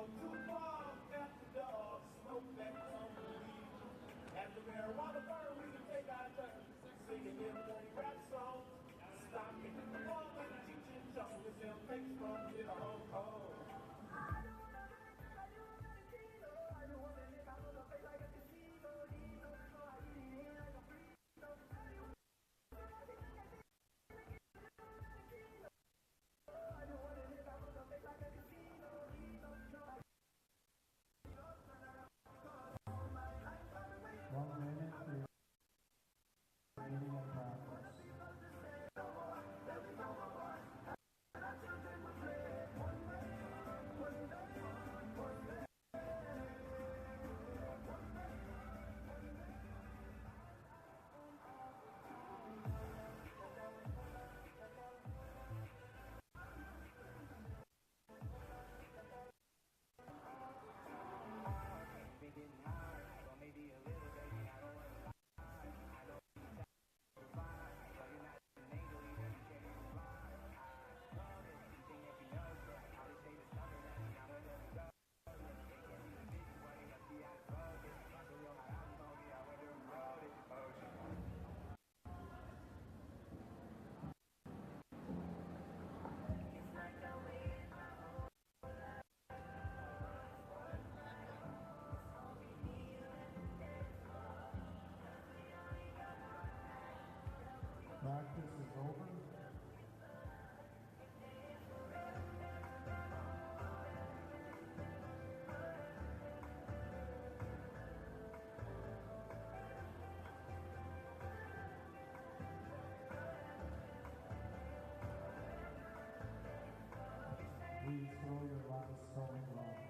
go too far, at the dog, smoke that tumbleweed. At the marijuana burn, we can take our turn, singing them one rap songs. Stocking, falling, teaching, justice, and fakes from the home. Practice is over. Please throw your last stone rock.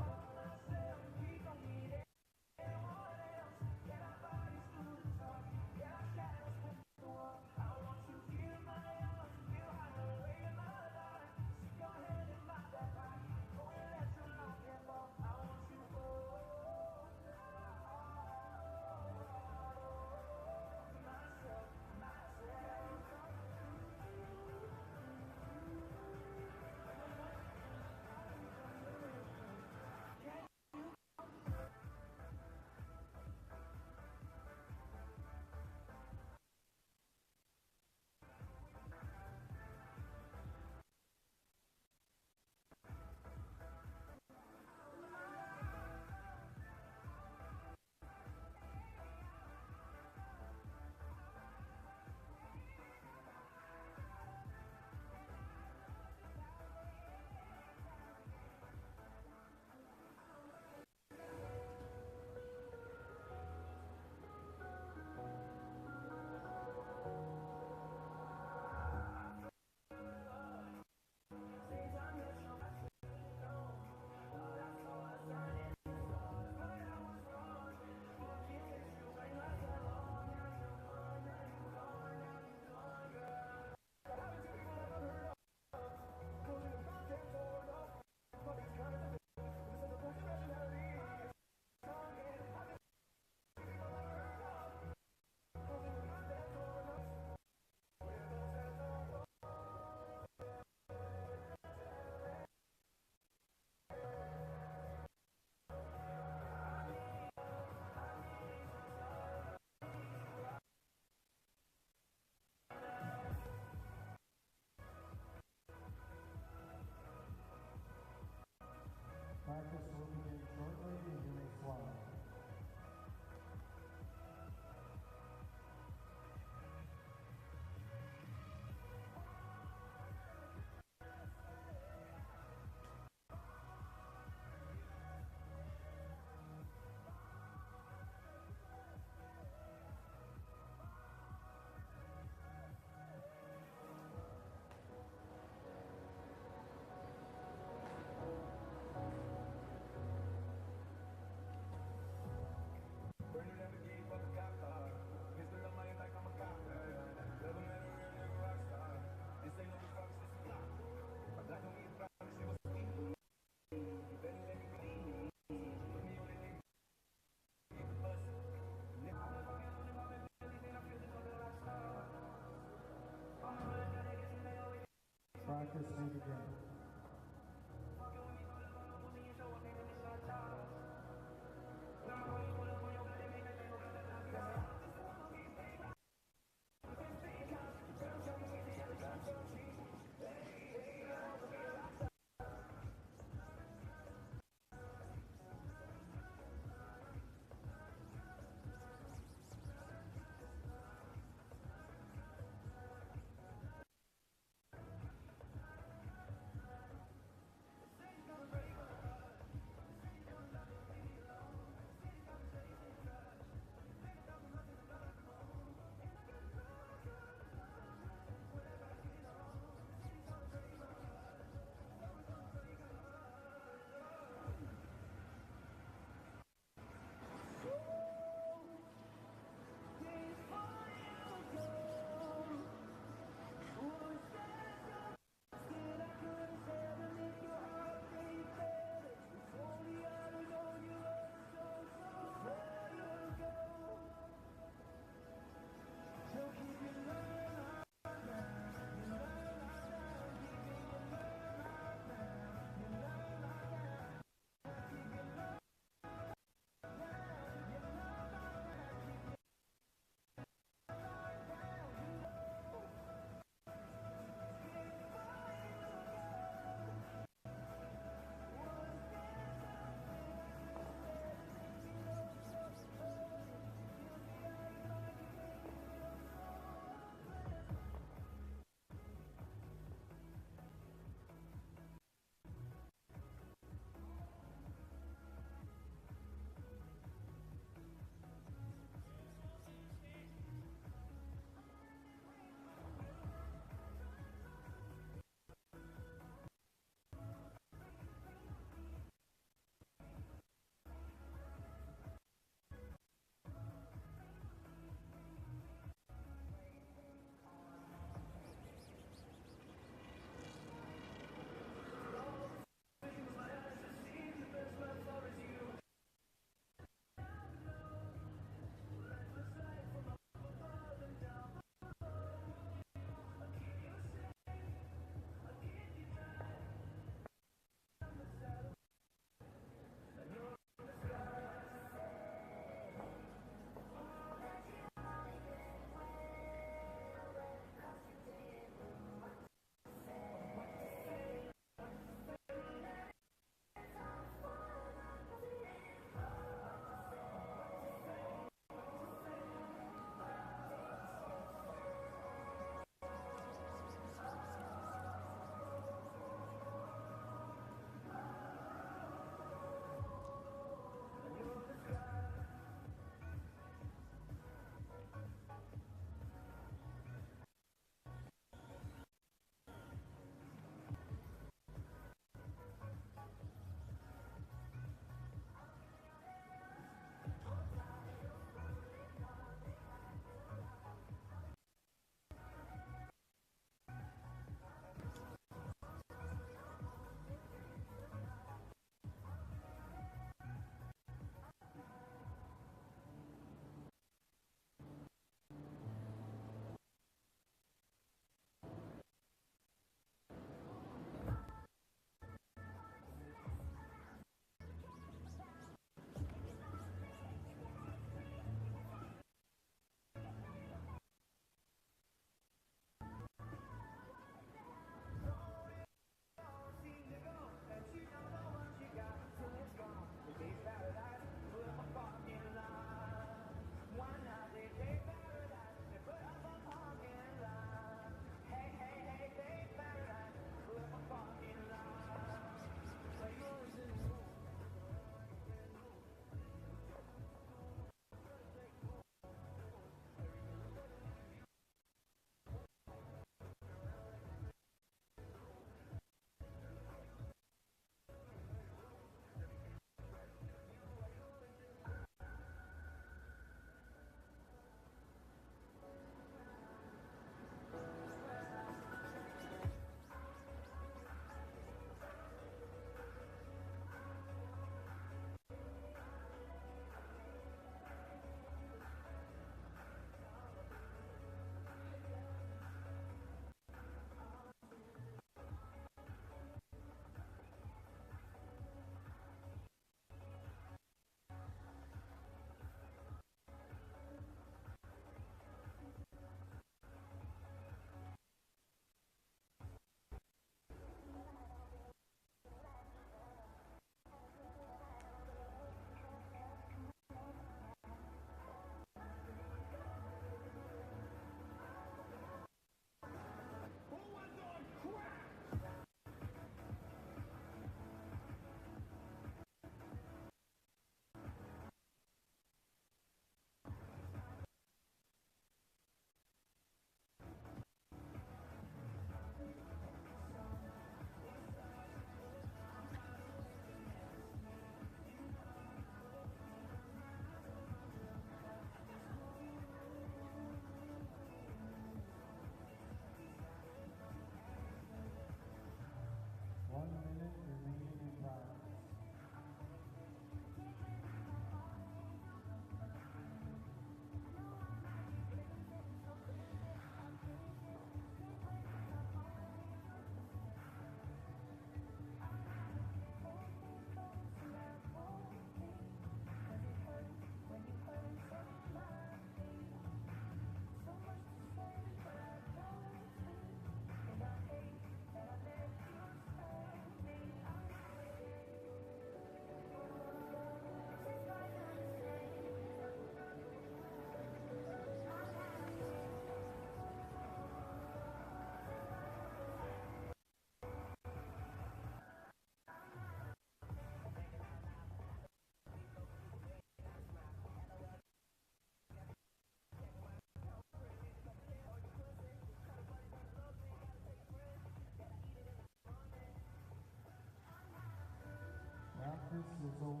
Practice is over.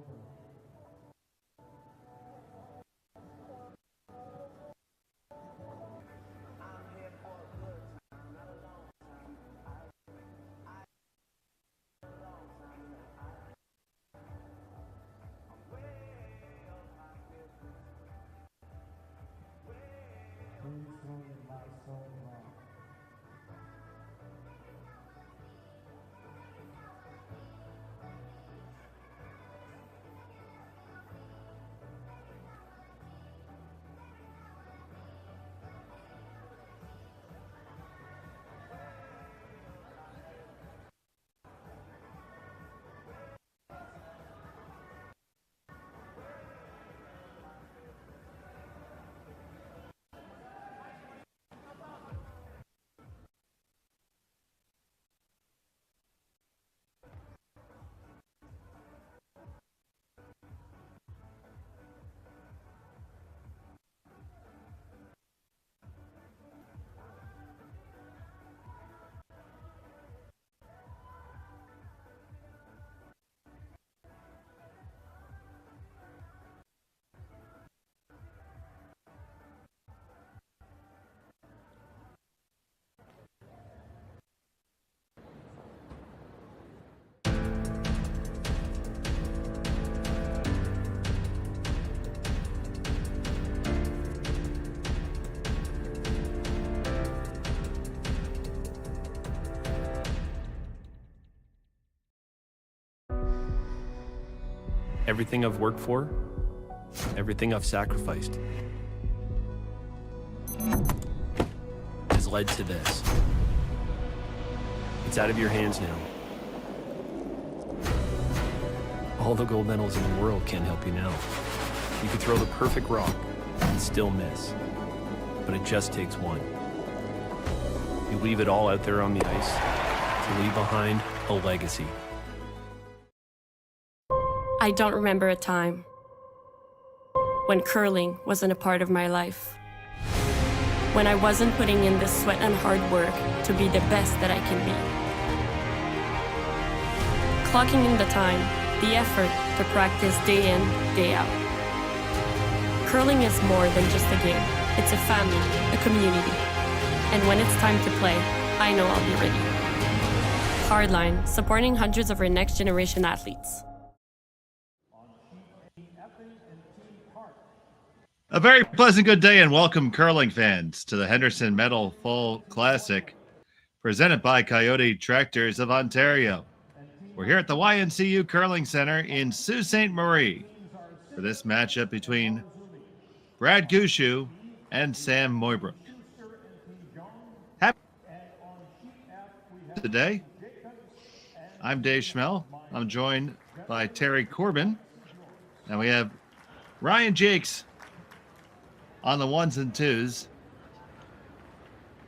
Please throw your last song wrong. Everything I've worked for, everything I've sacrificed, has led to this. It's out of your hands now. All the gold medals in the world can't help you now. You could throw the perfect rock and still miss, but it just takes one. You leave it all out there on the ice to leave behind a legacy. I don't remember a time when curling wasn't a part of my life. When I wasn't putting in the sweat and hard work to be the best that I can be. Clocking in the time, the effort to practice day in, day out. Curling is more than just a game. It's a family, a community. And when it's time to play, I know I'll be ready. Hardline, supporting hundreds of our next generation athletes. A very pleasant good day and welcome curling fans to the Henderson Medal Fall Classic presented by Coyote Tractors of Ontario. We're here at the YNCU Curling Center in Sault Ste. Marie for this matchup between Brad Gushue and Sam Mooibroek. Happy today. I'm Dave Schmel. I'm joined by Terry Corbin. And we have Ryan Jacques on the ones and twos.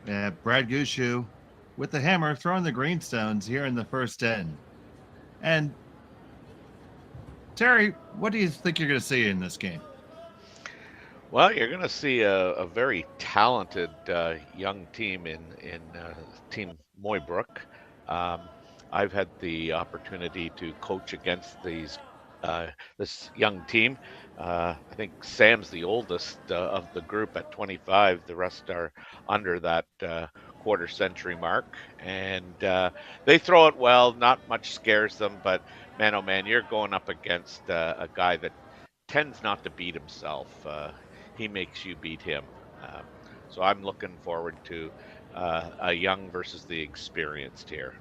We have Brad Gushue with the hammer throwing the greenstones here in the first end. And Terry, what do you think you're going to see in this game? Well, you're going to see a very talented young team in Team Mooibroek. I've had the opportunity to coach against this young team. I think Sam's the oldest of the group at 25. The rest are under that quarter century mark. And they throw it well. Not much scares them. But, man, oh, man, you're going up against a guy that tends not to beat himself. He makes you beat him. So I'm looking forward to a young versus the experienced here.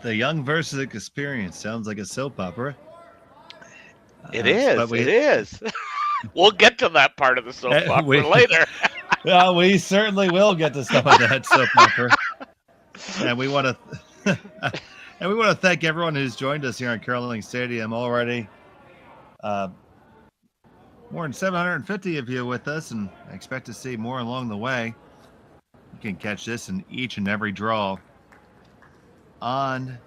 The young versus experience sounds like a soap opera. It is. We'll get to that part of the soap opera later. Well, we certainly will get to some of that soap opera. And we want to thank everyone who's joined us here on Curling Stadium already. More than 750 of you with us, and I expect to see more along the way. You can catch this in each and every draw on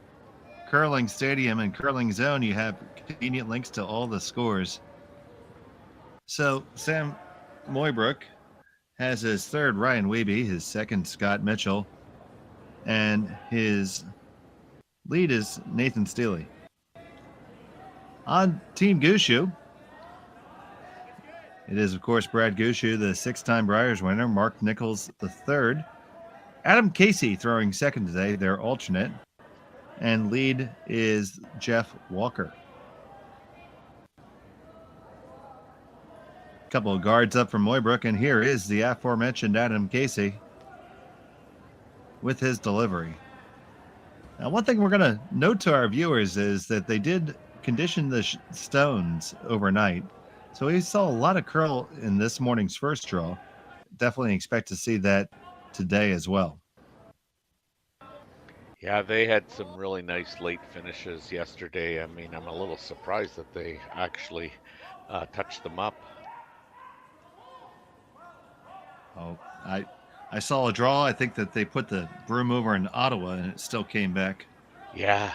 Curling Stadium and Curling Zone. You have convenient links to all the scores. So Sam Mooibroek has his third Ryan Whitby, his second Scott Mitchell, and his lead is Nathan Steele. On Team Gushue, it is, of course, Brad Gushue, the 6-time Briars winner, Mark Nichols, the 3rd. Adam Casey throwing second today, their alternate. And lead is Jeff Walker. A couple of guards up from Mooibroek, and here is the aforementioned Adam Casey with his delivery. Now, one thing we're going to note to our viewers is that they did condition the stones overnight. So we saw a lot of curl in this morning's first draw. Definitely expect to see that today as well. Yeah, they had some really nice late finishes yesterday. I mean, I'm a little surprised that they actually touched them up. Oh, I saw a draw. I think that they put the broom over in Ottawa and it still came back. Yeah.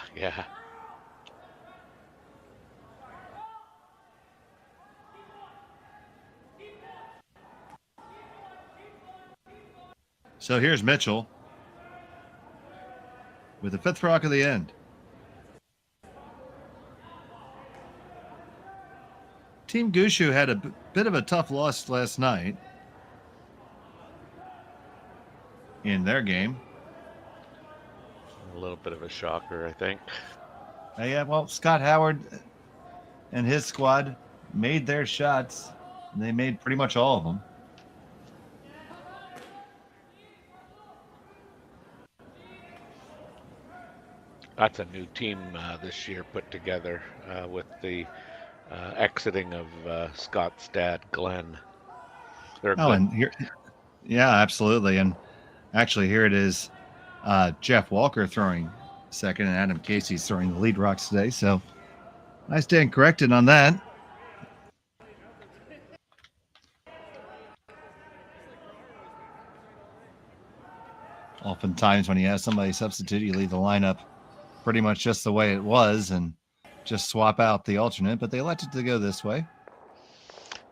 So here's Mitchell with the 5th rock of the end. Team Gushue had a bit of a tough loss last night in their game. A little bit of a shocker, I think. Yeah, well, Scott Howard and his squad made their shots, and they made pretty much all of them. That's a new team this year put together with the exiting of Scott's dad, Glenn. And here, yeah, absolutely. And actually, here it is. Jeff Walker throwing second, and Adam Casey's throwing the lead rocks today. So I stand corrected on that. Oftentimes, when you have somebody substitute, you leave the lineup pretty much just the way it was and just swap out the alternate, but they elected to go this way.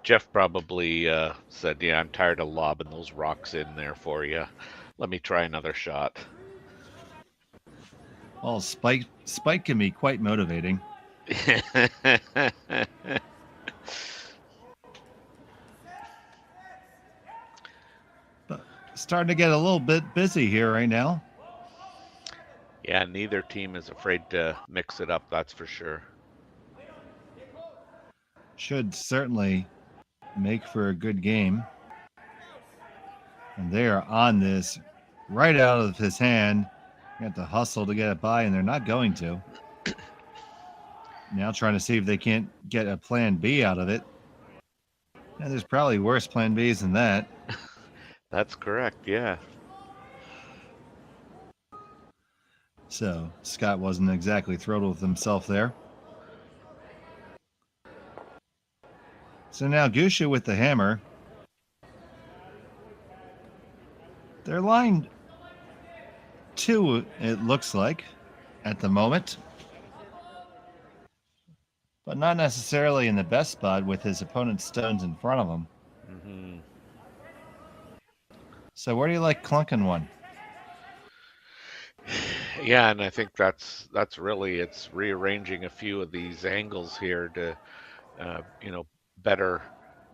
Jeff probably said, yeah, I'm tired of lobbing those rocks in there for you. Let me try another shot. Well, Spike can be quite motivating. But starting to get a little bit busy here right now. Yeah, neither team is afraid to mix it up, that's for sure. Should certainly make for a good game. And they are on this right out of his hand. You have to hustle to get it by, and they're not going to. Now trying to see if they can't get a plan B out of it. And there's probably worse plan Bs than that. That's correct, yeah. So Scott wasn't exactly thrilled with himself there. So now Gushue with the hammer. They're line 2, it looks like, at the moment. But not necessarily in the best spot with his opponent's stones in front of him. Mm-hmm. So where do you like clunking one? Yeah, and I think that's really, it's rearranging a few of these angles here to, better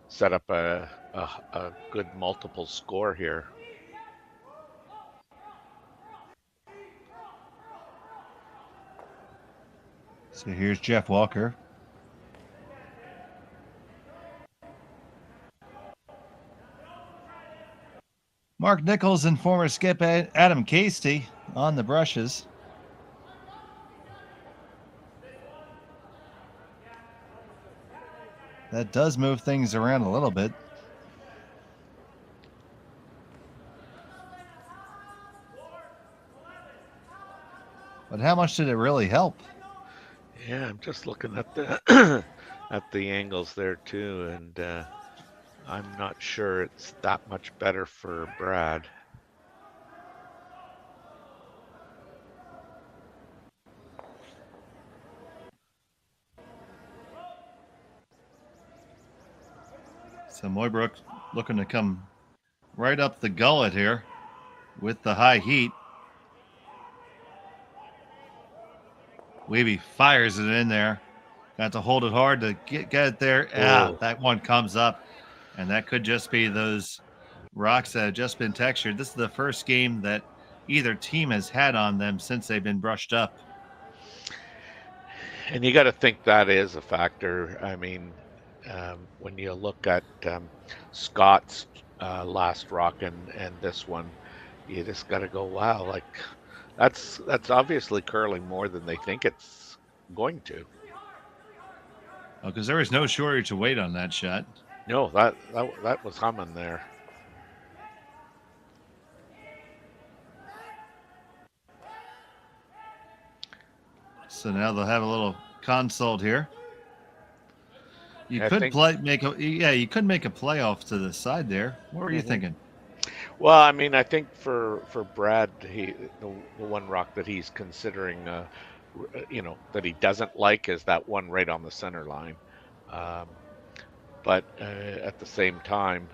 set up a good multiple score here. So here's Jeff Walker. Mark Nichols and former skip Adam Casey on the brushes. That does move things around a little bit. But how much did it really help? Yeah, I'm just looking at the at the angles there too, and I'm not sure it's that much better for Brad. So Mooibroek looking to come right up the gullet here with the high heat. Whitby fires it in there Got to hold it hard to get it there. Oh. That one comes up, and that could just be those rocks that have just been textured. This is the first game that either team has had on them since they've been brushed up. And you got to think that is a factor. I mean, when you look at Scott's last rock and this one, you just got to go, wow, like that's obviously curling more than they think it's going to. Oh, because there was no shortage of weight on that shot. No, that was humming there. So now they'll have a little consult here. You could make a playoff to the side there. What were you thinking? Well, I mean, I think for Brad, the one rock that he's considering, that he doesn't like is that one right on the center line. But at the same time,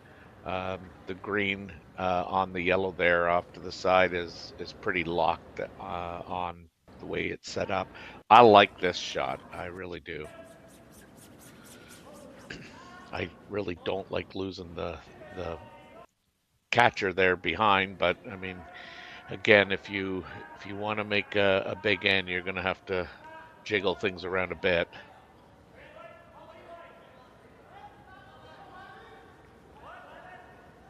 the green on the yellow there off to the side is pretty locked on the way it's set up. I like this shot. I really do. I really don't like losing the catcher there behind, but I mean, again, if you want to make a big end, you're going to have to jiggle things around a bit.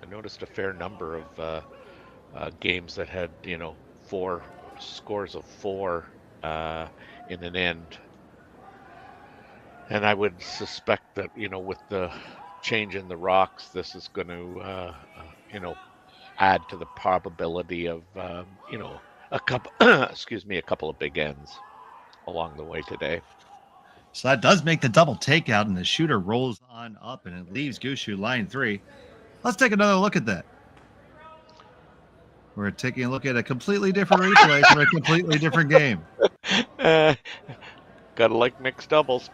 I noticed a fair number of games that had 4 scores of 4 in an end. And I would suspect that, with the change in the rocks, this is going to, add to the probability of, a couple, a couple of big ends along the way today. So that does make the double takeout, and the shooter rolls on up, and it leaves Gushue line 3. Let's take another look at that. We're taking a look at a completely different replay for a completely different game. Gotta like mixed doubles.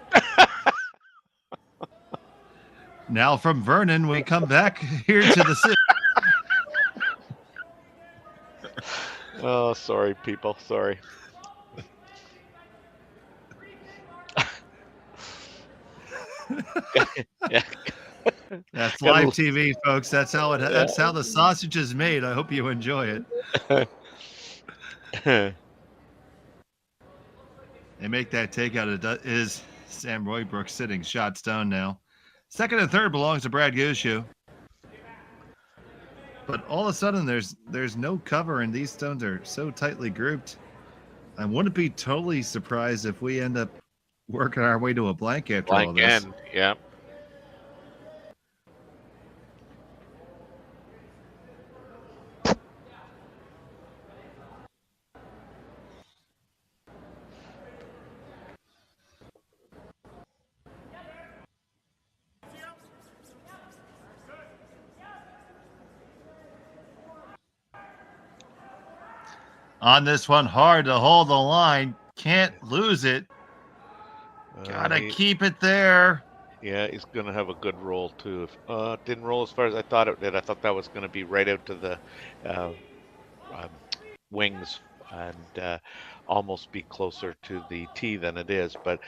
Now from Vernon, we come back here to the city. Oh, sorry, people. Sorry. Yeah. That's live TV, folks. That's how the sausage is made. I hope you enjoy it. They make that takeout. It is Sam Mooibroek sitting shot stone now. Second and third belongs to Brad Gushue. But all of a sudden, there's no cover, and these stones are so tightly grouped. I wouldn't be totally surprised if we end up working our way to a blank after all this. End, yeah. On this one, hard to hold the line. Can't lose it. Gotta keep it there. Yeah, he's going to have a good roll, too. Didn't roll as far as I thought it did. I thought that was going to be right out to the wings and almost be closer to the tee than it is. But,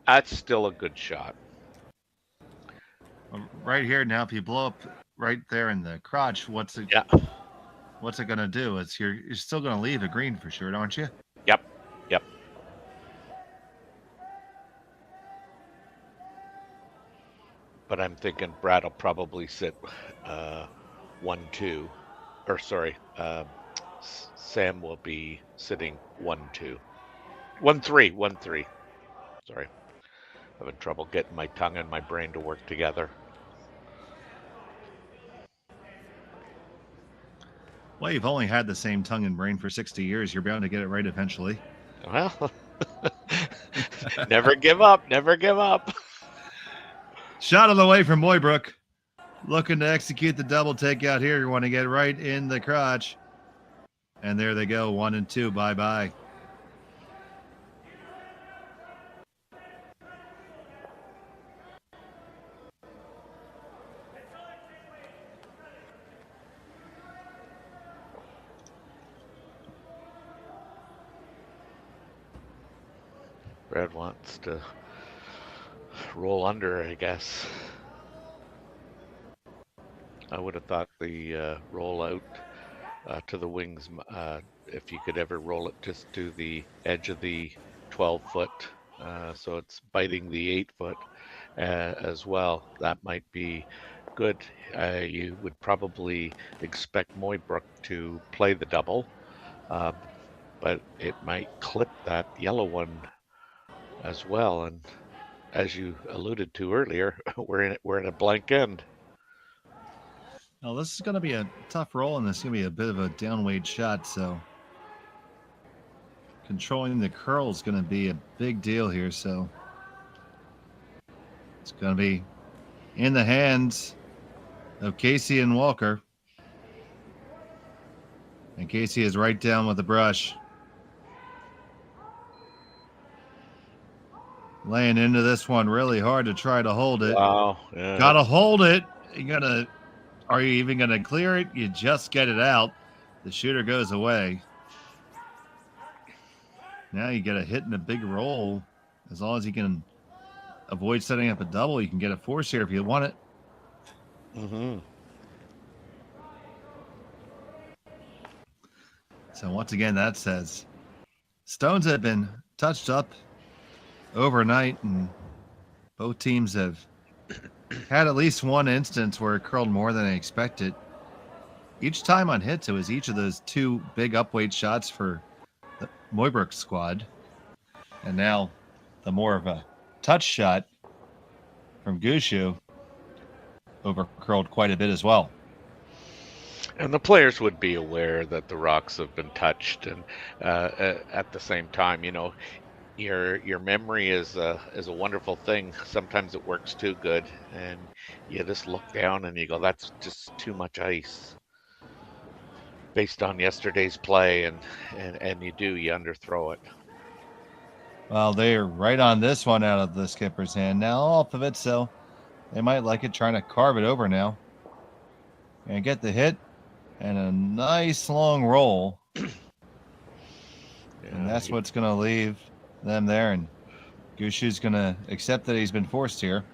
that's still a good shot. Right here now, if you blow up right there in the crotch, what's it going to do? You're still going to leave a green for sure, aren't you? Yep. But I'm thinking Brad will probably sit 1-2. Or sorry, Sam will be sitting 1-2. 1-3. Sorry. Having trouble getting my tongue and my brain to work together. Well, you've only had the same tongue and brain for 60 years. You're bound to get it right eventually. Well, never give up. Shot on the way from Mooibroek. Looking to execute the double takeout here. You want to get right in the crotch. And there they go, 1 and 2. Bye-bye. Brad wants to roll under, I guess. I would have thought the roll out to the wings, if you could ever roll it just to the edge of the 12-foot, so it's biting the 8-foot as well. That might be good. You would probably expect Mooibroek to play the double, but it might clip that yellow one as well. And as you alluded to earlier, we're in a blank end. Well, this is going to be a tough roll, and this is going to be a bit of a downweight shot, so controlling the curl is going to be a big deal here. So it's going to be in the hands of Casey and Walker. And Casey is right down with the brush. Laying into this one really hard to try to hold it. Wow. Yeah. Got to hold it. Are you even going to clear it? You just get it out. The shooter goes away. Now you get a hit and a big roll. As long as you can avoid setting up a double, you can get a force here if you want it. Mm-hmm. So once again, that says stones have been touched up overnight, and both teams have had at least one instance where it curled more than I expected. Each time on hits, it was each of those two big upweight shots for the Mooibroek squad. And now the more of a touch shot from Gushue over curled quite a bit as well. And the players would be aware that the rocks have been touched, and at the same time, you know, your memory is a wonderful thing. Sometimes it works too good, and you just look down and you go, "That's just too much ice." Based on yesterday's play, and you underthrow it. Well, they're right on this one out of the skipper's hand now, off of it, so they might like it, trying to carve it over now. And get the hit and a nice long roll. And that's what's going to leave them there. And Gushue's going to accept that he's been forced here.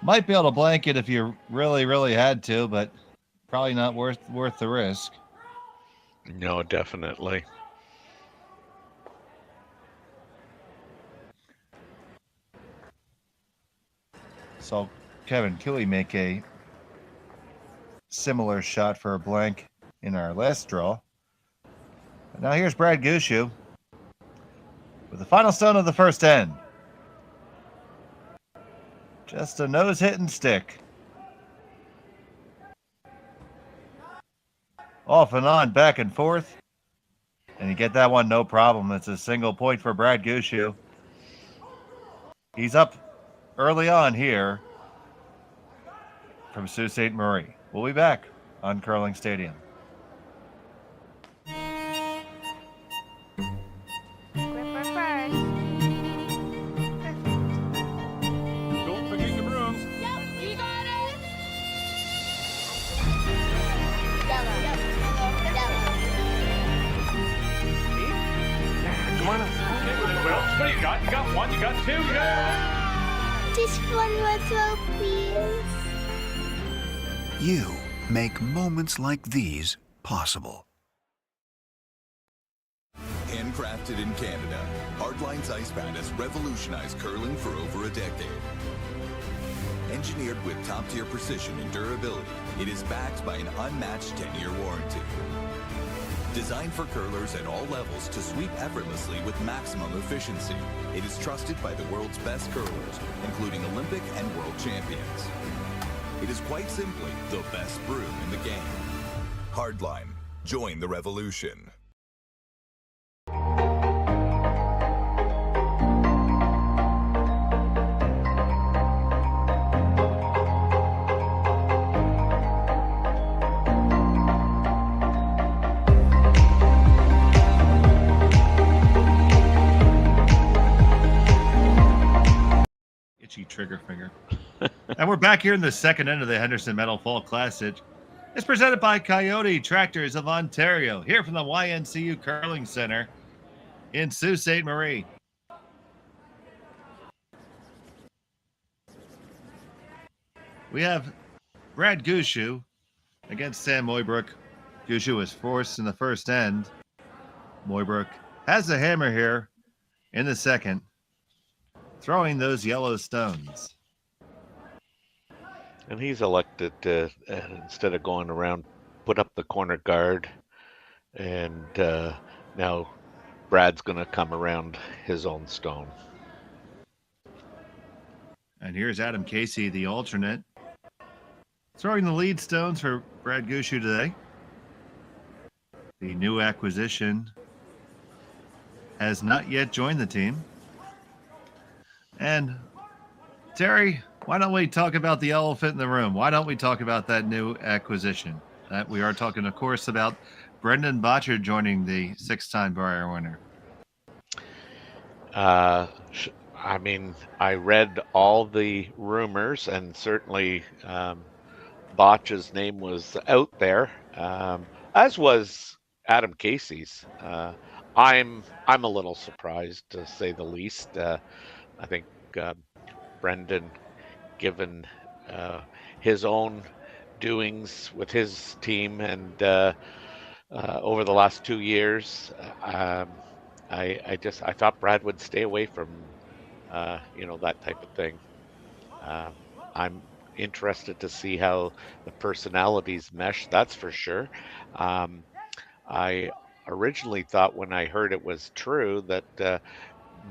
Might be able to blank it if you really, really had to, but probably not worth the risk. No, definitely. So Kevin Kioti make a similar shot for a blank in our last draw. Now here's Brad Gushue with the final stone of the first end. Just a nose hit and stick. Off and on, back and forth. And you get that one, no problem. It's a single point for Brad Gushue. He's up early on here from Sault Ste. Marie. We'll be back on Curling Stadium. Don't forget your brooms. You got it. Come on up. Well, what do you got? You got one, you got two, yeah. Just one more throw, please. You make moments like these possible. Handcrafted in Canada, Hardline's ice pad has revolutionized curling for over a decade. Engineered with top-tier precision and durability, it is backed by an unmatched 10-year warranty. Designed for curlers at all levels to sweep effortlessly with maximum efficiency, it is trusted by the world's best curlers, including Olympic and world champions. It is quite simply the best broom in the game. Hardline. Join the revolution. Itchy trigger finger. And we're back here in the second end of the Henderson Metal Fall Classic. It's presented by Coyote Tractors of Ontario, here from the YNCU Curling Center in Sault Ste. Marie. We have Brad Gushue against Sam Mooibroek. Gushue was forced in the first end. Mooibroek has the hammer here in the second, throwing those yellow stones. And he's elected to, instead of going around, put up the corner guard. And now Brad's going to come around his own stone. And here's Adam Casey, the alternate, throwing the lead stones for Brad Gushue today. The new acquisition has not yet joined the team. And Terry, why don't we talk about the elephant in the room? Why don't we talk about that new acquisition? We are talking, of course, about Brendan Bottcher joining the six-time Brier winner. I mean, I read all the rumors, and certainly Botch's name was out there, as was Adam Casey's. I'm a little surprised, to say the least. I think Brendan, given his own doings with his team and over the last 2 years, I thought Brad would stay away from that type of thing. I'm interested to see how the personalities mesh, that's for sure. I originally thought, when I heard it was true, that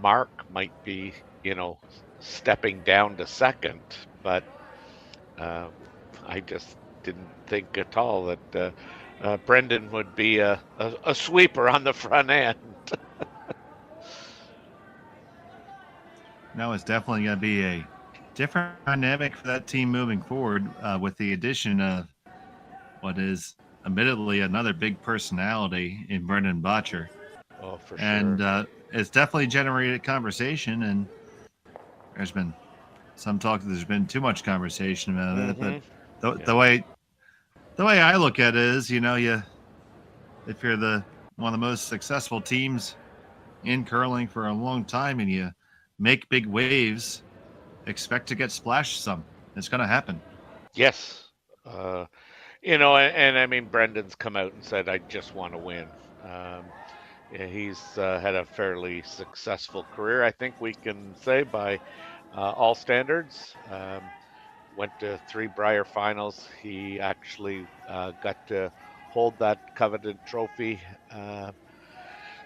Mark might be, stepping down to second, but I just didn't think at all that Brendan would be a sweeper on the front end. No, it's definitely going to be a different dynamic for that team moving forward, with the addition of what is admittedly another big personality in Brendan Bottcher. Oh, for sure. And it's definitely generated conversation, and there's been some talk that there's been too much conversation about it. But the way I look at it is, if you're one of the most successful teams in curling for a long time and you make big waves, expect to get splashed some. It's going to happen. Yes. And I mean, Brendan's come out and said, I just want to win. He's had a fairly successful career, I think we can say, by all standards. Went to 3 Brier finals. He actually got to hold that coveted trophy.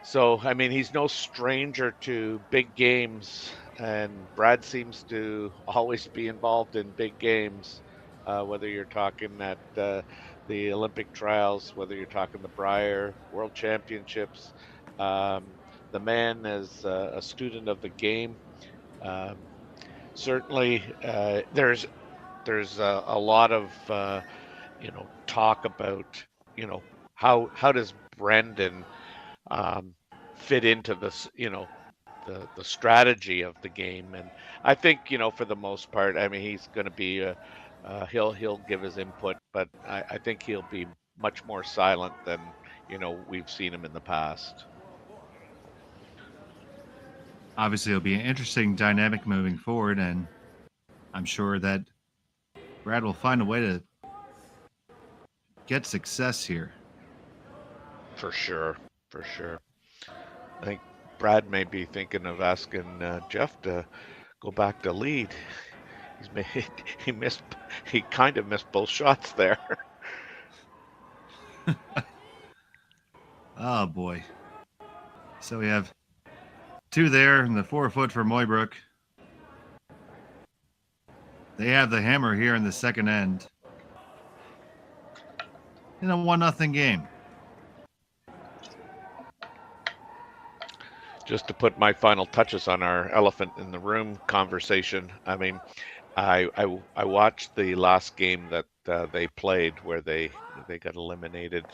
So, I mean, he's no stranger to big games, and Brad seems to always be involved in big games, whether you're talking at the Olympic trials, whether you're talking the Brier World Championships. The man is a student of the game. Certainly, there's a lot of talk about how does Brendan fit into this, the strategy of the game. And I think, for the most part, I mean, he's going to be he'll give his input, but I think he'll be much more silent than we've seen him in the past. Obviously, it'll be an interesting dynamic moving forward, and I'm sure that Brad will find a way to get success here. For sure. I think Brad may be thinking of asking Jeff to go back to lead. He kind of missed both shots there. Oh boy. So we have 2 there in the 4-foot for Mooibroek. They have the hammer here in the second end. In a 1-0 game. Just to put my final touches on our elephant in the room conversation, I mean, I watched the last game that they played where they got eliminated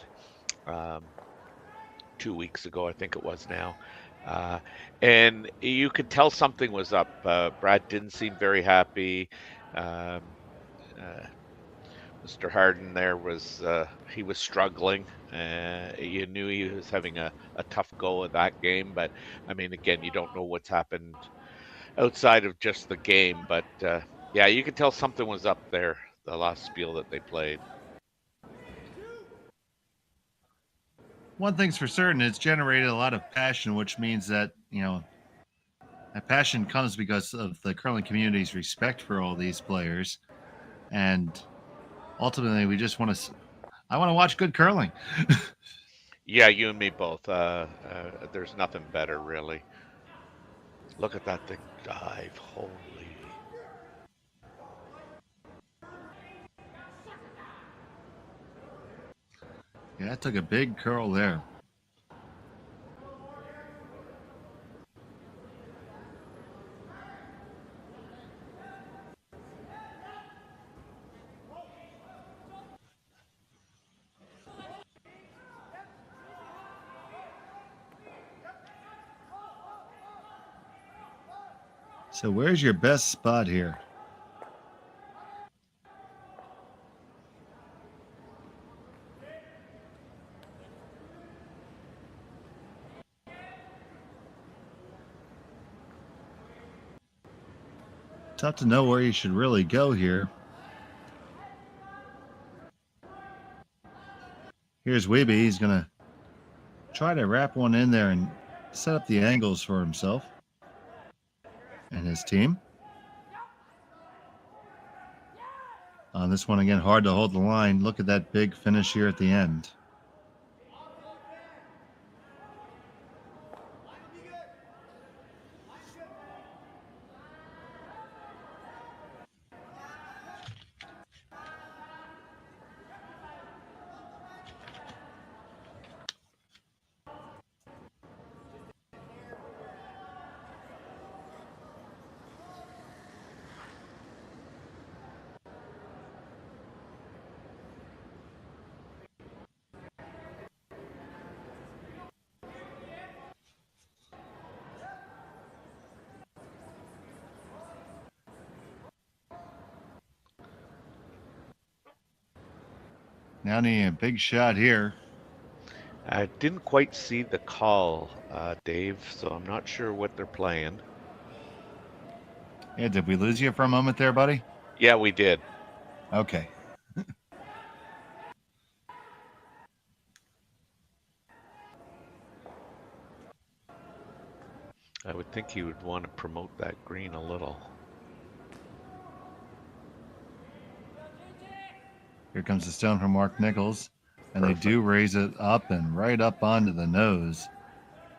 2 weeks ago, I think it was now. And you could tell something was up. Brad didn't seem very happy. Mr. Harden there was he was struggling. You knew he was having a tough go at that game, but I mean, again, you don't know what's happened outside of just the game. But yeah, you could tell something was up there the last spiel that they played. One thing's for certain, it's generated a lot of passion, which means that, that passion comes because of the curling community's respect for all these players. And ultimately, we just want to, I want to watch good curling. Yeah, you and me both. There's nothing better, really. Look at that thing dive. Holy. Yeah, that took a big curl there. So where's your best spot here? Tough to know where you should really go here. Here's Whitby. He's going to try to wrap one in there and set up the angles for himself and his team. On this one, again, hard to hold the line. Look at that big finish here at the end. Now needing a big shot here. I didn't quite see the call, Dave, so I'm not sure what they're playing. Yeah, did we lose you for a moment there, buddy? Yeah, we did. Okay. I would think he would want to promote that green a little. Here comes the stone from Mark Nichols. And Perfect. They do raise it up and right up onto the nose.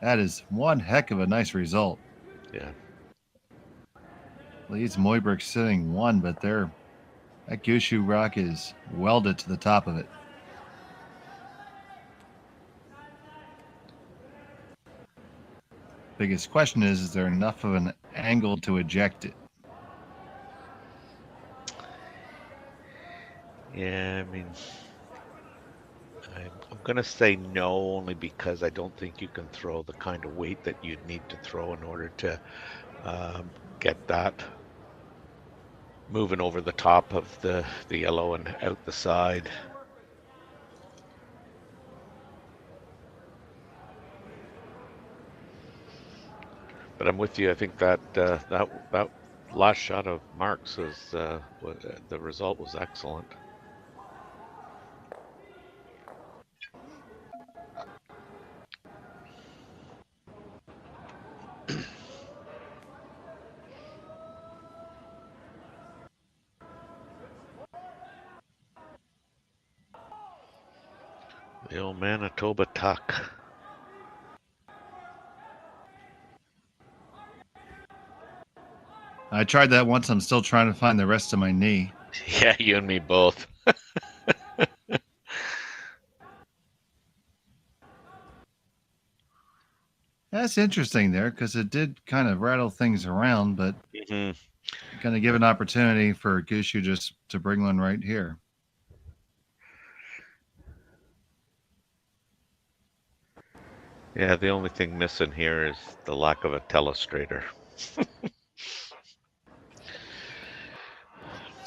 That is one heck of a nice result. Yeah. Leads Mooibroek sitting one, but that Gushue rock is welded to the top of it. Biggest question is there enough of an angle to eject it? Yeah, I mean, I'm going to say no, only because I don't think you can throw the kind of weight that you'd need to throw in order to get that moving over the top of the yellow and out the side. But I'm with you. I think that that last shot of Mark's was the result was excellent. The old Manitoba tuck. I tried that once. I'm still trying to find the rest of my knee. Yeah, you and me both. That's interesting there because it did kind of rattle things around, but kind of give an opportunity for Gushue just to bring one right here. Yeah, the only thing missing here is the lack of a telestrator.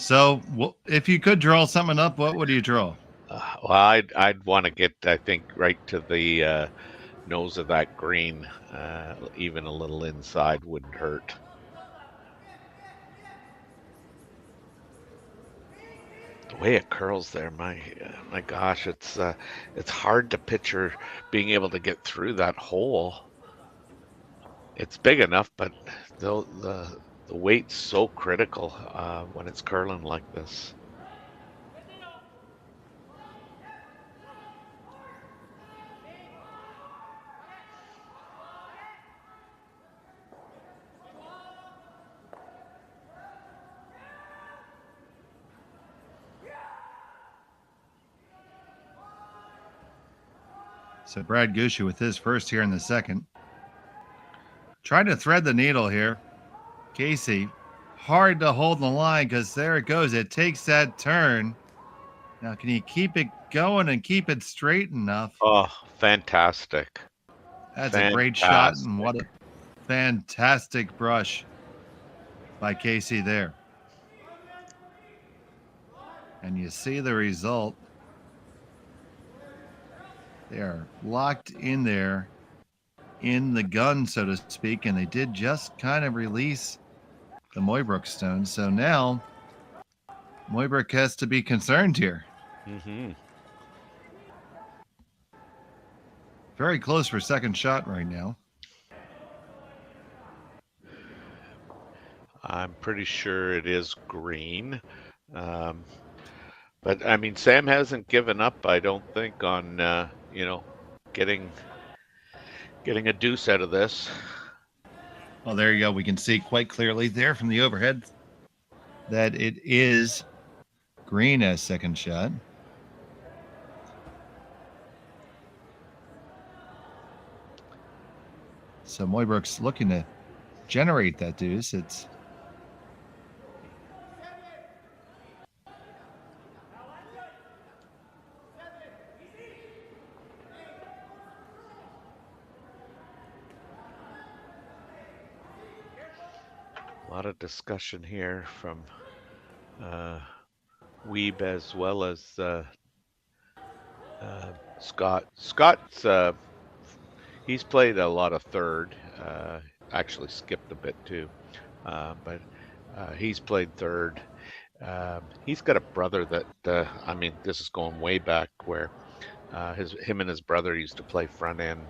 So, if you could draw something up, what would you draw? Well, I'd want to get, I think, right to the nose of that green. Even a little inside wouldn't hurt. The way it curls there, my gosh, it's hard to picture being able to get through that hole. It's big enough, but the weight's so critical when it's curling like this. So Brad Gushue with his first here in the second. Trying to thread the needle here. Casey, hard to hold the line because there it goes. It takes that turn. Now, can you keep it going and keep it straight enough? Oh, fantastic. That's a great shot, and what a fantastic brush by Casey there. And you see the result. They are locked in there in the gun, so to speak, and they did just kind of release the Mooibroek stone. So now Mooibroek has to be concerned here. Mm-hmm. Very close for second shot right now. I'm pretty sure it is green. But I mean, Sam hasn't given up, I don't think, on getting a deuce out of this. Well, there you go. We can see quite clearly there from the overhead that it is green as second shot. So Mooibroek's looking to generate that deuce. It's a lot of discussion here from Weeb as well as Scott. Scott's he's played a lot of third. Actually skipped a bit too, but he's played third. He's got a brother that I mean, this is going way back where him and his brother used to play front end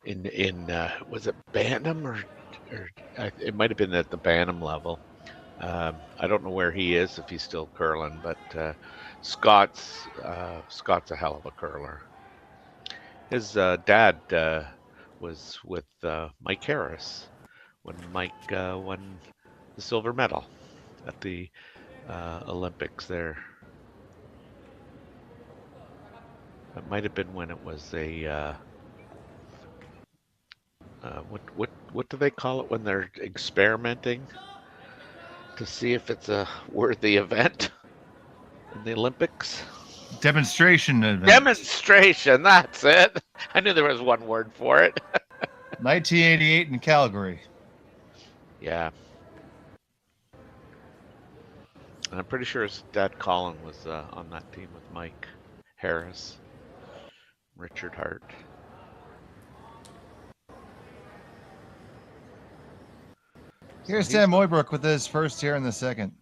in was it Bantam or it might have been at the Bantam level. I don't know where he is, if he's still curling, but Scott's a hell of a curler. His dad was with Mike Harris when Mike won the silver medal at the Olympics there. It might have been when it was a what do they call it when they're experimenting to see if it's a worthy event in the Olympics? demonstration event. Demonstration, that's it. I knew there was one word for it. 1988 in Calgary. Yeah. And I'm pretty sure his dad Colin was on that team with Mike Harris, Richard Hart. Here's Sam Mooibroek with his first here in the second.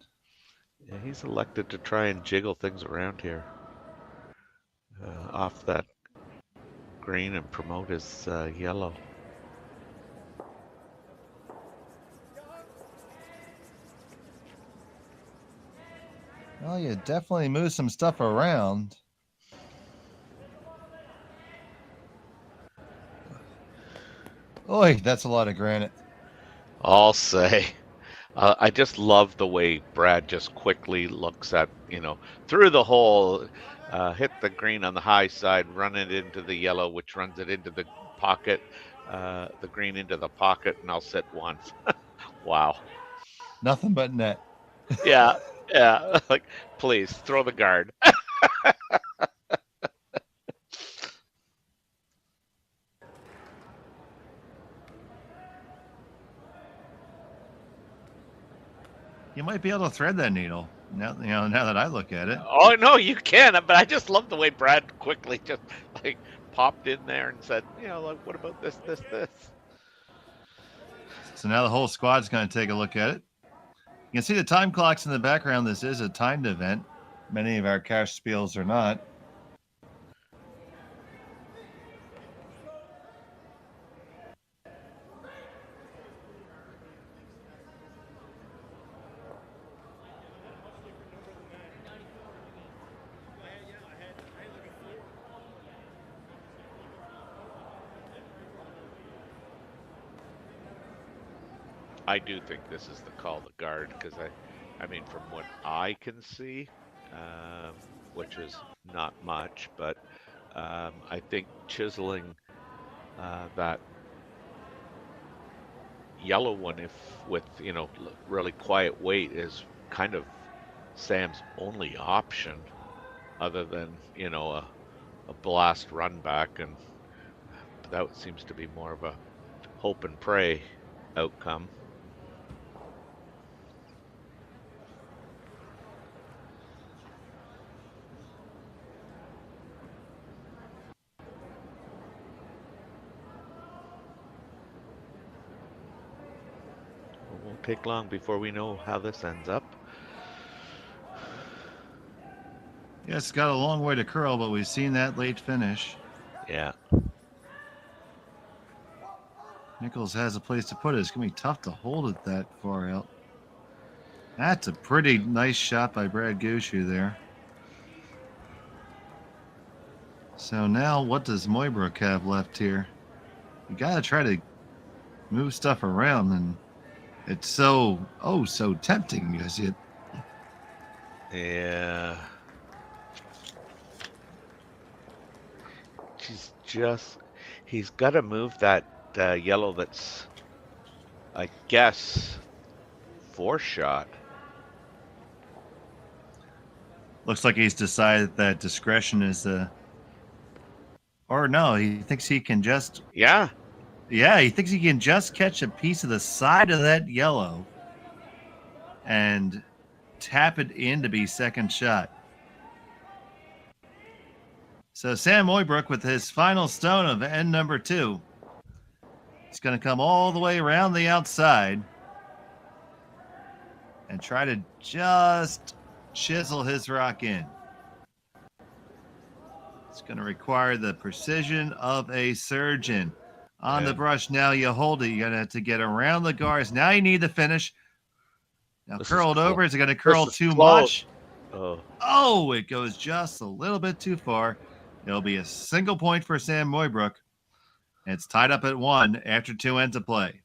Yeah, he's elected to try and jiggle things around here off that green and promote his yellow. Well, you definitely move some stuff around. Oy, that's a lot of granite. I'll say. I just love the way Brad just quickly looks at, through the hole, hit the green on the high side, run it into the yellow, which runs it into the pocket, the green into the pocket, and I'll sit one. Wow. Nothing but net. Yeah. Like, please, throw the guard. You might be able to thread that needle. Now that I look at it. Oh no, you can. But I just love the way Brad quickly just like popped in there and said, like, what about this? So now the whole squad's going to take a look at it. You can see the time clocks in the background. This is a timed event. Many of our cash spiels are not. I do think this is the call to guard because I mean, from what I can see, which is not much, but I think chiseling that yellow one, with really quiet weight, is kind of Sam's only option, other than a blast run back, and that seems to be more of a hope and pray outcome. It won't take long before we know how this ends up. Yeah, it's got a long way to curl, but we've seen that late finish. Yeah. Nichols has a place to put it. It's going to be tough to hold it that far out. That's a pretty nice shot by Brad Gushue there. So now what does Mooibroek have left here? You got to try to move stuff around, and it's so tempting because you... Yeah. He's got to move that yellow that's, I guess, 4-shot. Looks like he's decided that discretion is or no, he thinks he can just... Yeah, he thinks he can just catch a piece of the side of that yellow and tap it in to be second shot. So Sam Mooibroek with his final stone of end number 2. He's going to come all the way around the outside and try to just chisel his rock in. It's going to require the precision of a surgeon. On the brush now, you hold it. You're going to have to get around the guards. Now you need the finish. Now this curled is over. Is it going to curl too close. much? Oh, it goes just a little bit too far. It'll be a single point for Sam Mooibroek. It's tied up at 1 after 2 ends of play.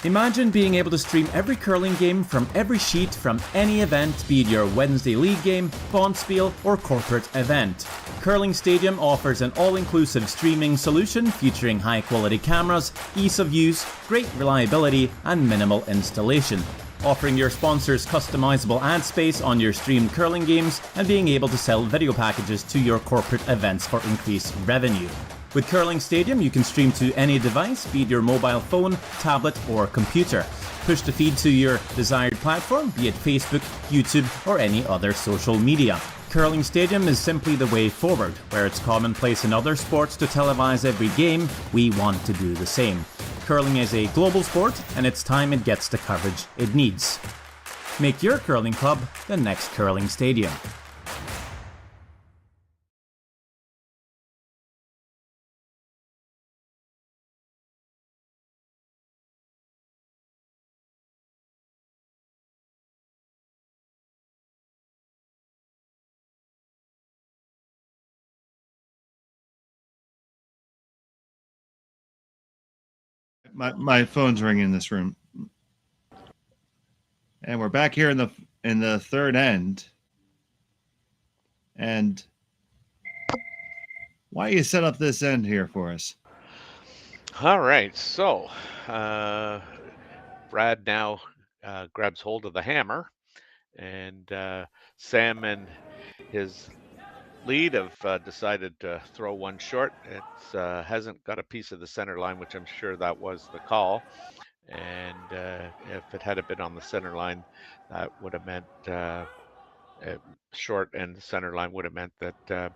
Imagine being able to stream every curling game from every sheet from any event, be it your Wednesday league game, bonspiel, or corporate event. Curling Stadium offers an all-inclusive streaming solution featuring high-quality cameras, ease of use, great reliability, and minimal installation. Offering your sponsors customizable ad space on your streamed curling games and being able to sell video packages to your corporate events for increased revenue. With Curling Stadium, you can stream to any device, be it your mobile phone, tablet, or computer. Push the feed to your desired platform, be it Facebook, YouTube, or any other social media. Curling Stadium is simply the way forward. Where it's commonplace in other sports to televise every game, we want to do the same. Curling is a global sport, and it's time it gets the coverage it needs. Make your curling club the next Curling Stadium. My phone's ringing in this room, and we're back here in the third end. And why you set up this end here for us? All right, so Brad now grabs hold of the hammer, and Sam and his lead have decided to throw one short. It hasn't got a piece of the center line, which I'm sure that was the call. And if it had been on the center line, that would have meant short and the center line would have meant that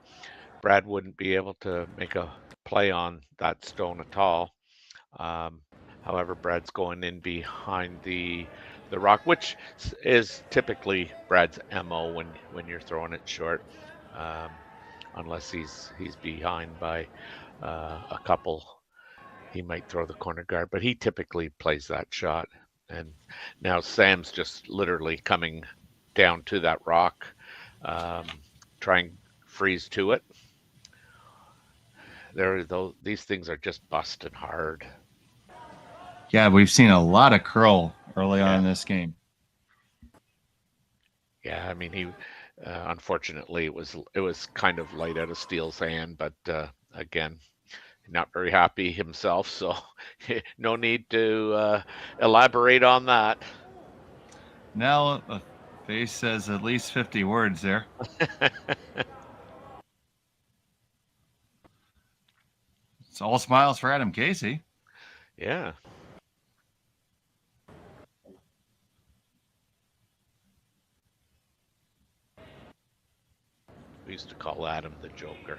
Brad wouldn't be able to make a play on that stone at all. However, Brad's going in behind the rock, which is typically Brad's MO when you're throwing it short, unless he's behind by a couple. He might throw the corner guard, but he typically plays that shot. And now Sam's just literally coming down to that rock, trying freeze to it. These things are just busting hard. Yeah, we've seen a lot of curl early on in this game. Yeah, I mean, he unfortunately it was kind of light out of Steele's hand, but again, not very happy himself, so no need to elaborate on that. Now a face says at least 50 words there. It's all smiles for Adam Casey. Yeah. We used to call Adam the Joker.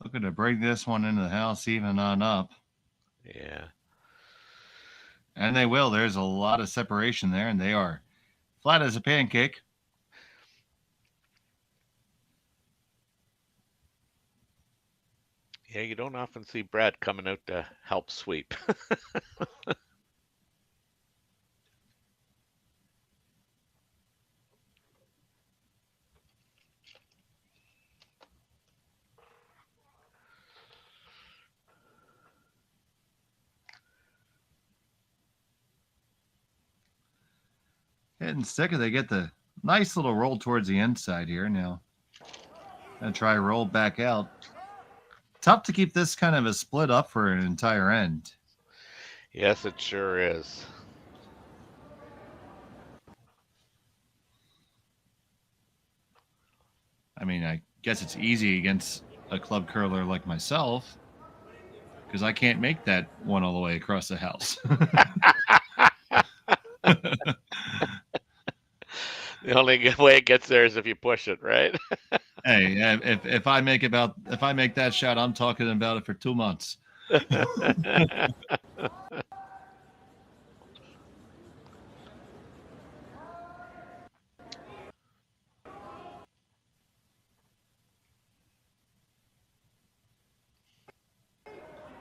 Looking to bring this one into the house even on up. Yeah. And they will. There's a lot of separation there, and they are flat as a pancake. Yeah, you don't often see Brad coming out to help sweep. Hitting stick, they get the nice little roll towards the inside here. Now, gonna try roll back out. Tough to keep this kind of a split up for an entire end. Yes, it sure is. I mean, I guess it's easy against a club curler like myself because I can't make that one all the way across the house. The only way it gets there is if you push it, right? Hey, if I make that shot, I'm talking about it for 2 months.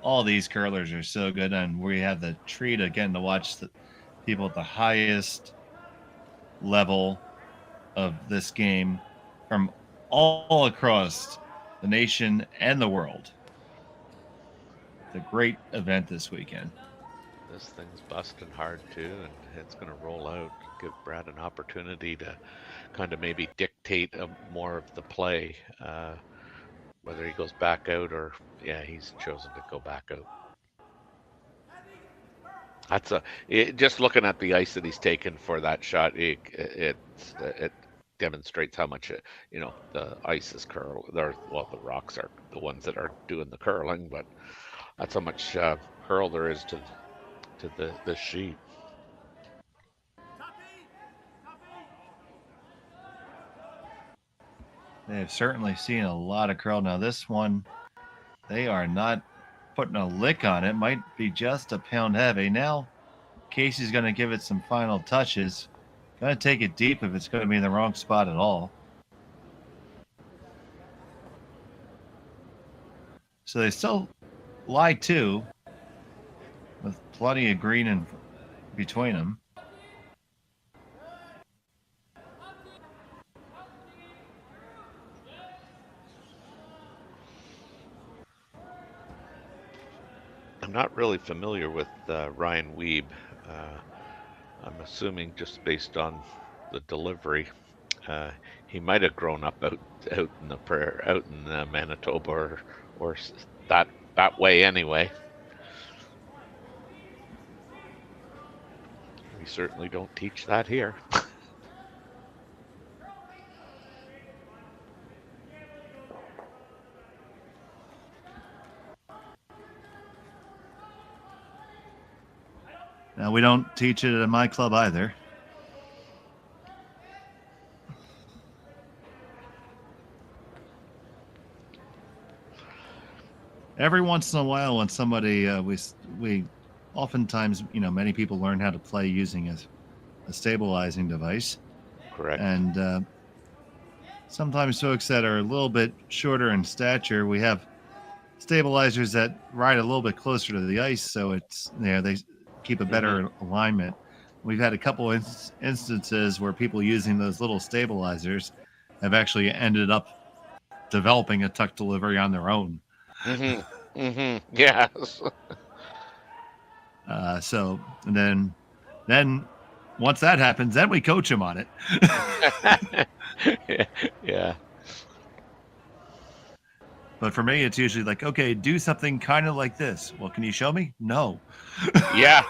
All these curlers are so good, and we have the treat again to watch the people at the highest level of this game from all across the nation and the world. It's a great event this weekend. This thing's busting hard too, and it's going to roll out, give Brad an opportunity to kind of maybe dictate more of the play, whether he goes back out or, yeah, he's chosen to go back out. Just looking at the ice that he's taken for that shot, it demonstrates how much the ice is curl. Well, the rocks are the ones that are doing the curling, but that's how much curl there is to the sheet. They have certainly seen a lot of curl. Now this one, they are not putting a lick on it. Might be just a pound heavy. Now Casey's going to give it some final touches. Going to take it deep if it's going to be in the wrong spot at all. So they still lie two with plenty of green in between them. I'm not really familiar with Ryan Weeb. I'm assuming just based on the delivery, he might have grown up out in the out in Manitoba or that way anyway. We certainly don't teach that here. Now, we don't teach it at my club either. Every once in a while, when somebody, we oftentimes, many people learn how to play using a stabilizing device. Correct. And sometimes folks that are a little bit shorter in stature, we have stabilizers that ride a little bit closer to the ice, so it's they keep a better alignment. We've had a couple instances where people using those little stabilizers have actually ended up developing a tuck delivery on their own. Yes. So then once that happens, then we coach them on it. Yeah. But for me, it's usually like, okay, do something kind of like this. Well, can you show me? No. Yeah.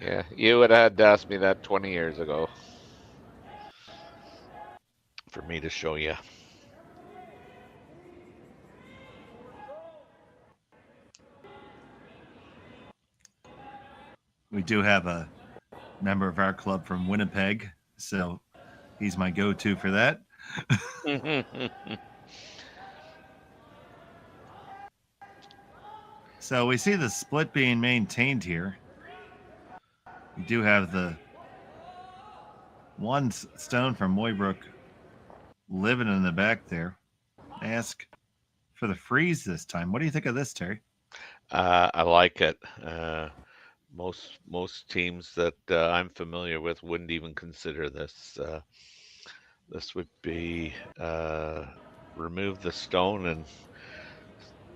Yeah. You would have had to ask me that 20 years ago for me to show you. We do have a member of our club from Winnipeg, so he's my go-to for that. So we see the split being maintained here. We do have the one stone from Mooibroek living in the back there. Ask for the freeze this time. What do you think of this, Terry? I like it. Most teams that I'm familiar with wouldn't even consider this. This would be remove the stone and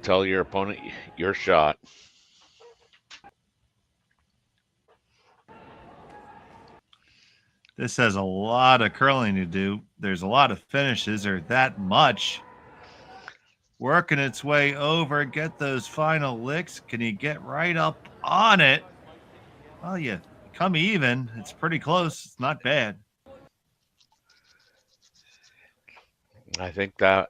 tell your opponent your shot. This has a lot of curling to do. There's a lot of finishes, or that much. Working its way over, get those final licks. Can you get right up on it? Well, you come even. It's pretty close. It's not bad. I think that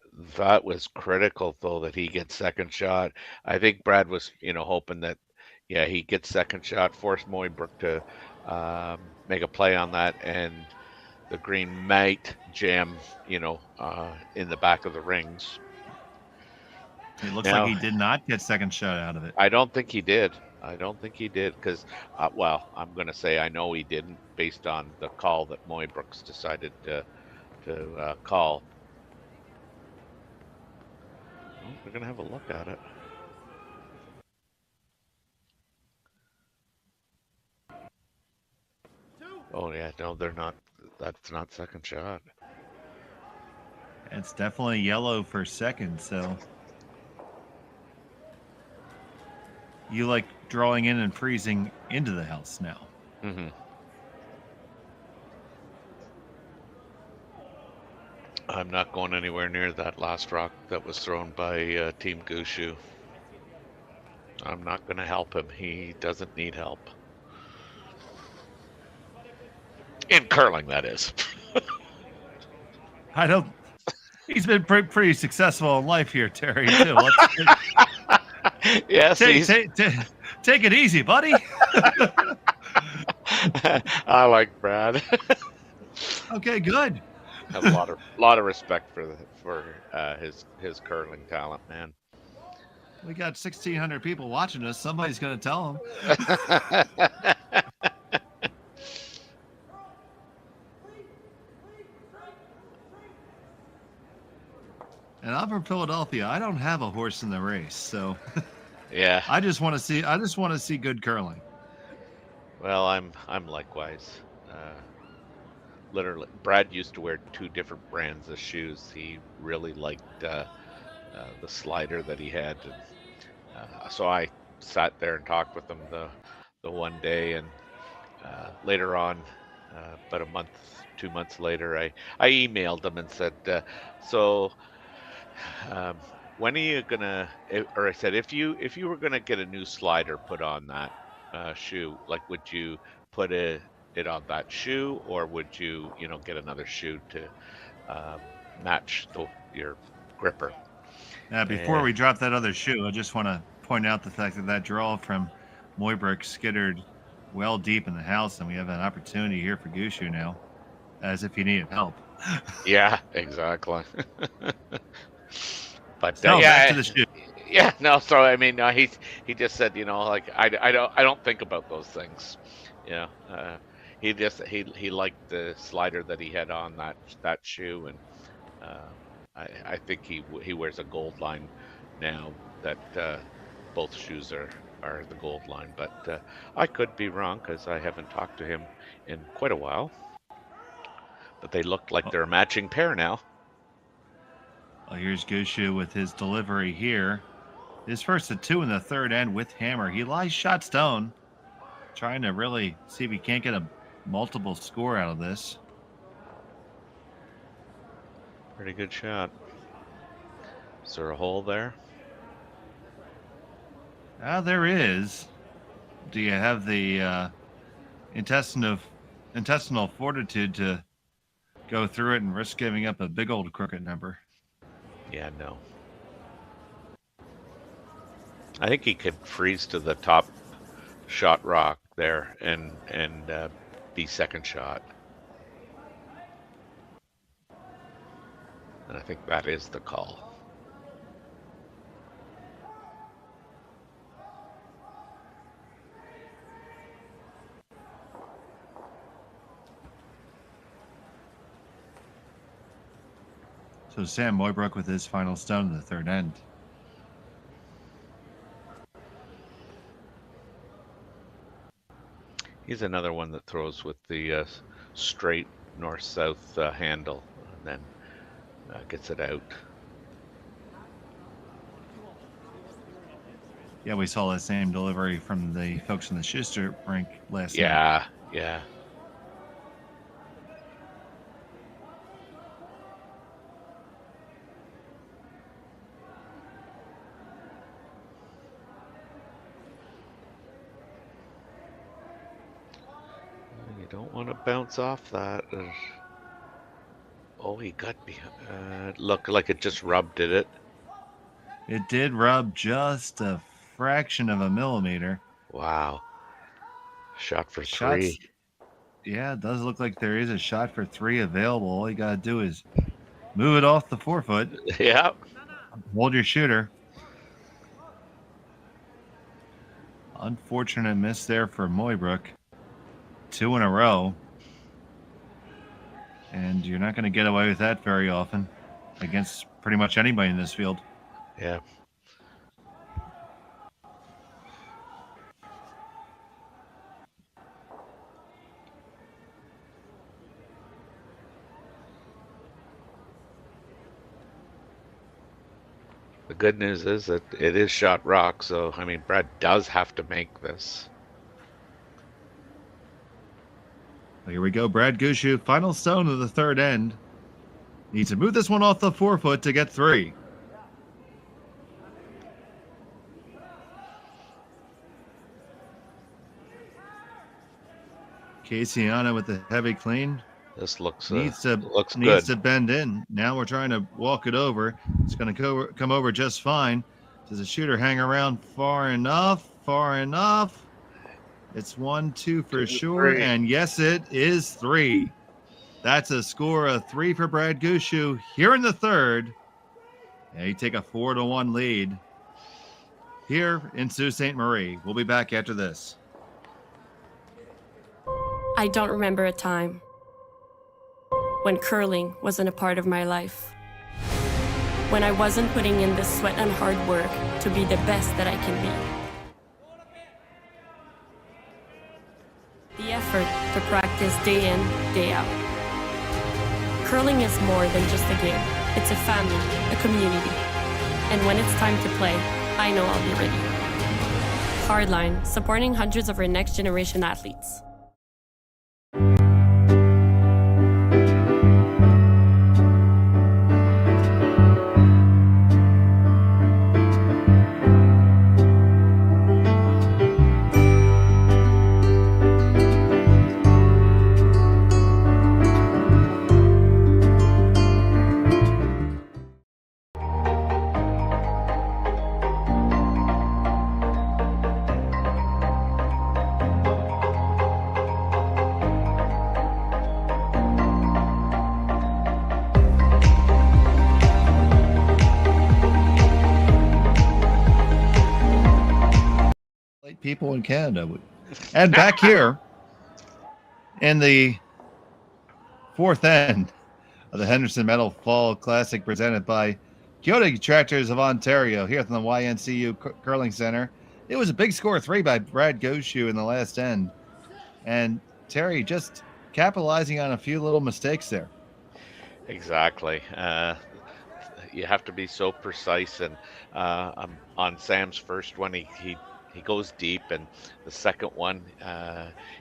was critical, though, that he gets second shot. I think Brad was, hoping that, he gets second shot, force Mooibroek to make a play on that, and the green might jam, in the back of the rings. It looks like he did not get second shot out of it. I don't think he did. Because, I'm going to say I know he didn't, based on the call that Mooibroek's decided to call. We're going to have a look at it. Oh, yeah. No, they're not. That's not second shot. It's definitely yellow for second, so. You like drawing in and freezing into the house now. Mm-hmm. I'm not going anywhere near that last rock that was thrown by Team Gushue. I'm not going to help him. He doesn't need help. In curling, that is. I don't. He's been pretty successful in life here, Terry, too. Yes. Take it easy, buddy. I like Brad. Okay, good. I have a lot of respect for his curling talent, man. We got 1,600 people watching us. Somebody's going to tell him. And I'm from Philadelphia. I don't have a horse in the race, so yeah. I just want to see good curling. Well, I'm likewise. Literally, Brad used to wear 2 different brands of shoes. He really liked the slider that he had. And, so I sat there and talked with him the one day, and later on, about a month, 2 months later, I emailed him and said, when are you gonna? Or I said, if you were gonna get a new slider put on that shoe, like, would you put it on that shoe, or would you, get another shoe to match your gripper? Before we drop that other shoe, I just want to point out the fact that draw from Mooibroek skittered well deep in the house, and we have an opportunity here for Gushue now, as if he needed help. Yeah, exactly. But back to the shoe. Yeah, no. So I mean, he just said, like, I don't think about those things. He liked the slider that he had on that shoe, and I think he wears a gold line now. That both shoes are the gold line, but I could be wrong because I haven't talked to him in quite a while. But they look like they're a matching pair now. Well, here's Gushue with his delivery here. His first of 2 in the third end with hammer. He lies shot stone, trying to really see if he can't get a multiple score out of this. Pretty good shot. Is there a hole there? There is. Do you have the intestinal fortitude to go through it and risk giving up a big old crooked number? Yeah, no. I think he could freeze to the top shot rock there and be second shot. And I think that is the call. So Sam Mooibroek with his final stone in the third end. He's another one that throws with the straight north-south handle, and then gets it out. Yeah, we saw the same delivery from the folks in the Schuster rink last night. Yeah. Don't want to bounce off that. Oh, he got behind. Looked like it just rubbed, did it? It did rub just a fraction of a millimeter. Wow. Shot for 3. Yeah, it does look like there is a shot for 3 available. All you got to do is move it off the forefoot. Yeah. Hold your shooter. Unfortunate miss there for Mooibroek. 2 in a row. And you're not going to get away with that very often against pretty much anybody in this field. Yeah. The good news is that it is shot rock, so, I mean, Brad does have to make this. Here we go, Brad Gushue, final stone of the third end. Needs to move this one off the forefoot to get 3. Casiano with the heavy clean. This looks needs good. To bend in. Now we're trying to walk it over. It's going to come over just fine. Does the shooter hang around far enough? Far enough. It's 1-2 for sure, 3. and yes, it is 3. That's a score of 3 for Brad Gushue here in the third. And you take a 4-1 lead here in Sault Ste. Marie. We'll be back after this. I don't remember a time when curling wasn't a part of my life. When I wasn't putting in the sweat and hard work to be the best that I can be. The effort to practice day in, day out. Curling is more than just a game. It's a family, a community. when it's time to play, I know I'll be ready. Hardline, supporting hundreds of our next generation athletes. People in Canada. And back here in the fourth end of the Henderson Medal Fall Classic presented by Kioti Tractors of Ontario here from the YNCU Curling Center. It was a big score 3 by Brad Gushue in the last end. And Terry just capitalizing on a few little mistakes there. Exactly. You have to be so precise. And on Sam's first one, he goes deep, and the second one,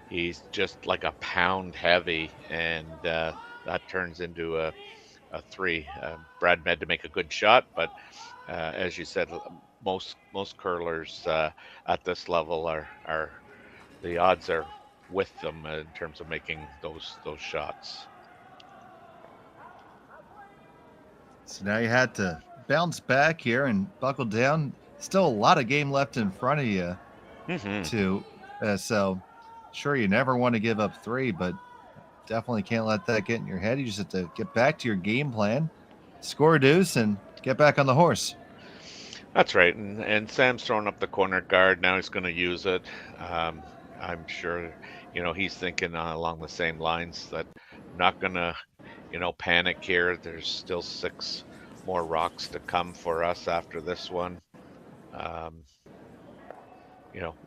he's just like a pound heavy, and that turns into a 3. Brad had to make a good shot, but as you said, most curlers at this level are the odds are with them in terms of making those shots. So now you had to bounce back here and buckle down. Still a lot of game left in front of you, too. So, sure, you never want to give up 3, but definitely can't let that get in your head. You just have to get back to your game plan, score a deuce, and get back on the horse. That's right. And Sam's throwing up the corner guard. Now he's going to use it. I'm sure, he's thinking along the same lines that I'm not going to, panic here. There's still 6 more rocks to come for us after this one.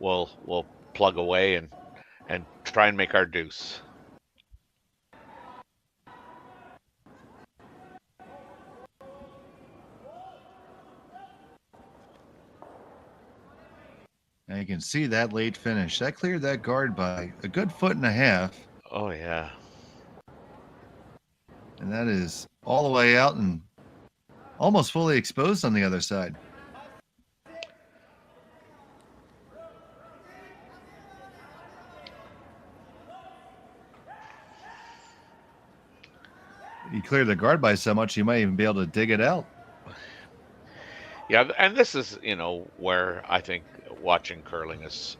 We'll plug away and try and make our deuce. Now you can see that late finish. That cleared that guard by a good 1.5 feet. Oh, yeah. And that is all the way out and almost fully exposed on the other side. You cleared the guard by so much, you might even be able to dig it out. Yeah, and this is, where I think watching curling is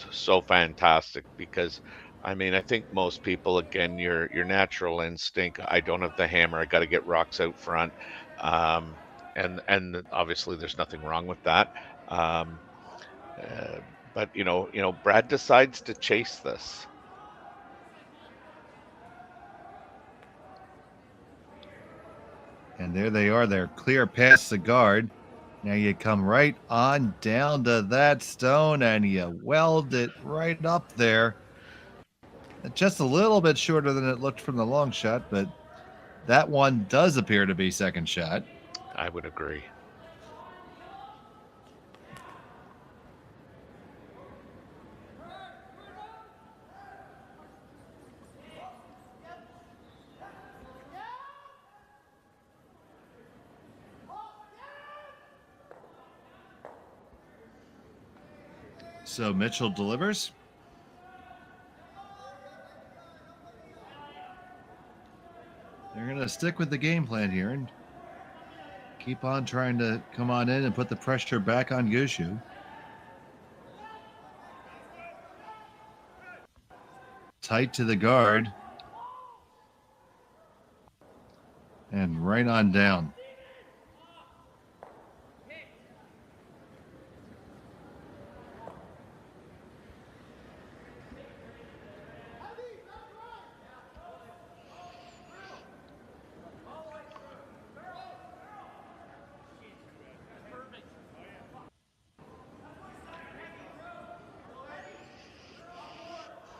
so fantastic, because, I think most people, again, your natural instinct, I don't have the hammer, I got to get rocks out front, and obviously there's nothing wrong with that, but Brad decides to chase this. And there they are. They're clear past the guard. Now you come right on down to that stone and you weld it right up there. Just a little bit shorter than it looked from the long shot, but that one does appear to be second shot. I would agree. So Mitchell delivers. They're going to stick with the game plan here and keep on trying to come on in and put the pressure back on Gushue. Tight to the guard. And right on down.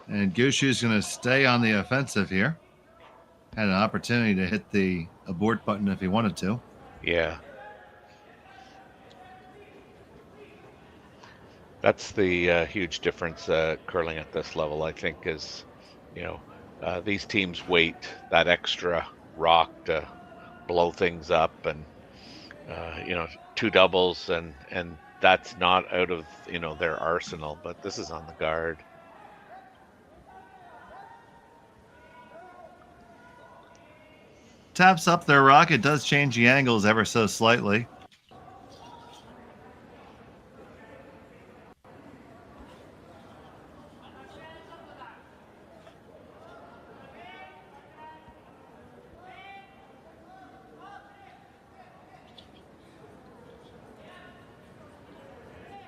And Gushue's going to stay on the offensive here. Had an opportunity to hit the abort button if he wanted to. Yeah. That's the huge difference curling at this level, I think, is, you know, these teams wait that extra rock to blow things up, and you know, two doubles, and that's not out of, you know, their arsenal, but this is on the guard. Taps up their rock. It does change the angles ever so slightly.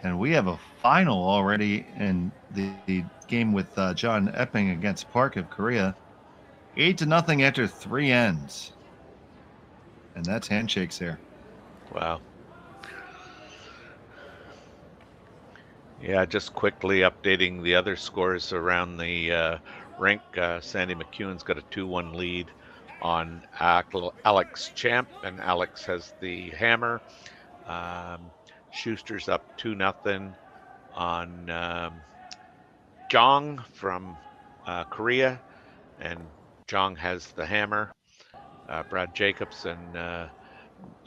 And we have a final already in the game with John Epping against Park of Korea. 8-0 after 3 ends. And that's handshakes there. Wow. Yeah, just quickly updating the other scores around the rink. Sandy McEwen's got a 2-1 lead on Alex Champ, and Alex has the hammer. Schuster's up 2-0 on Jong from Korea, and Jong has the hammer. Brad Jacobs and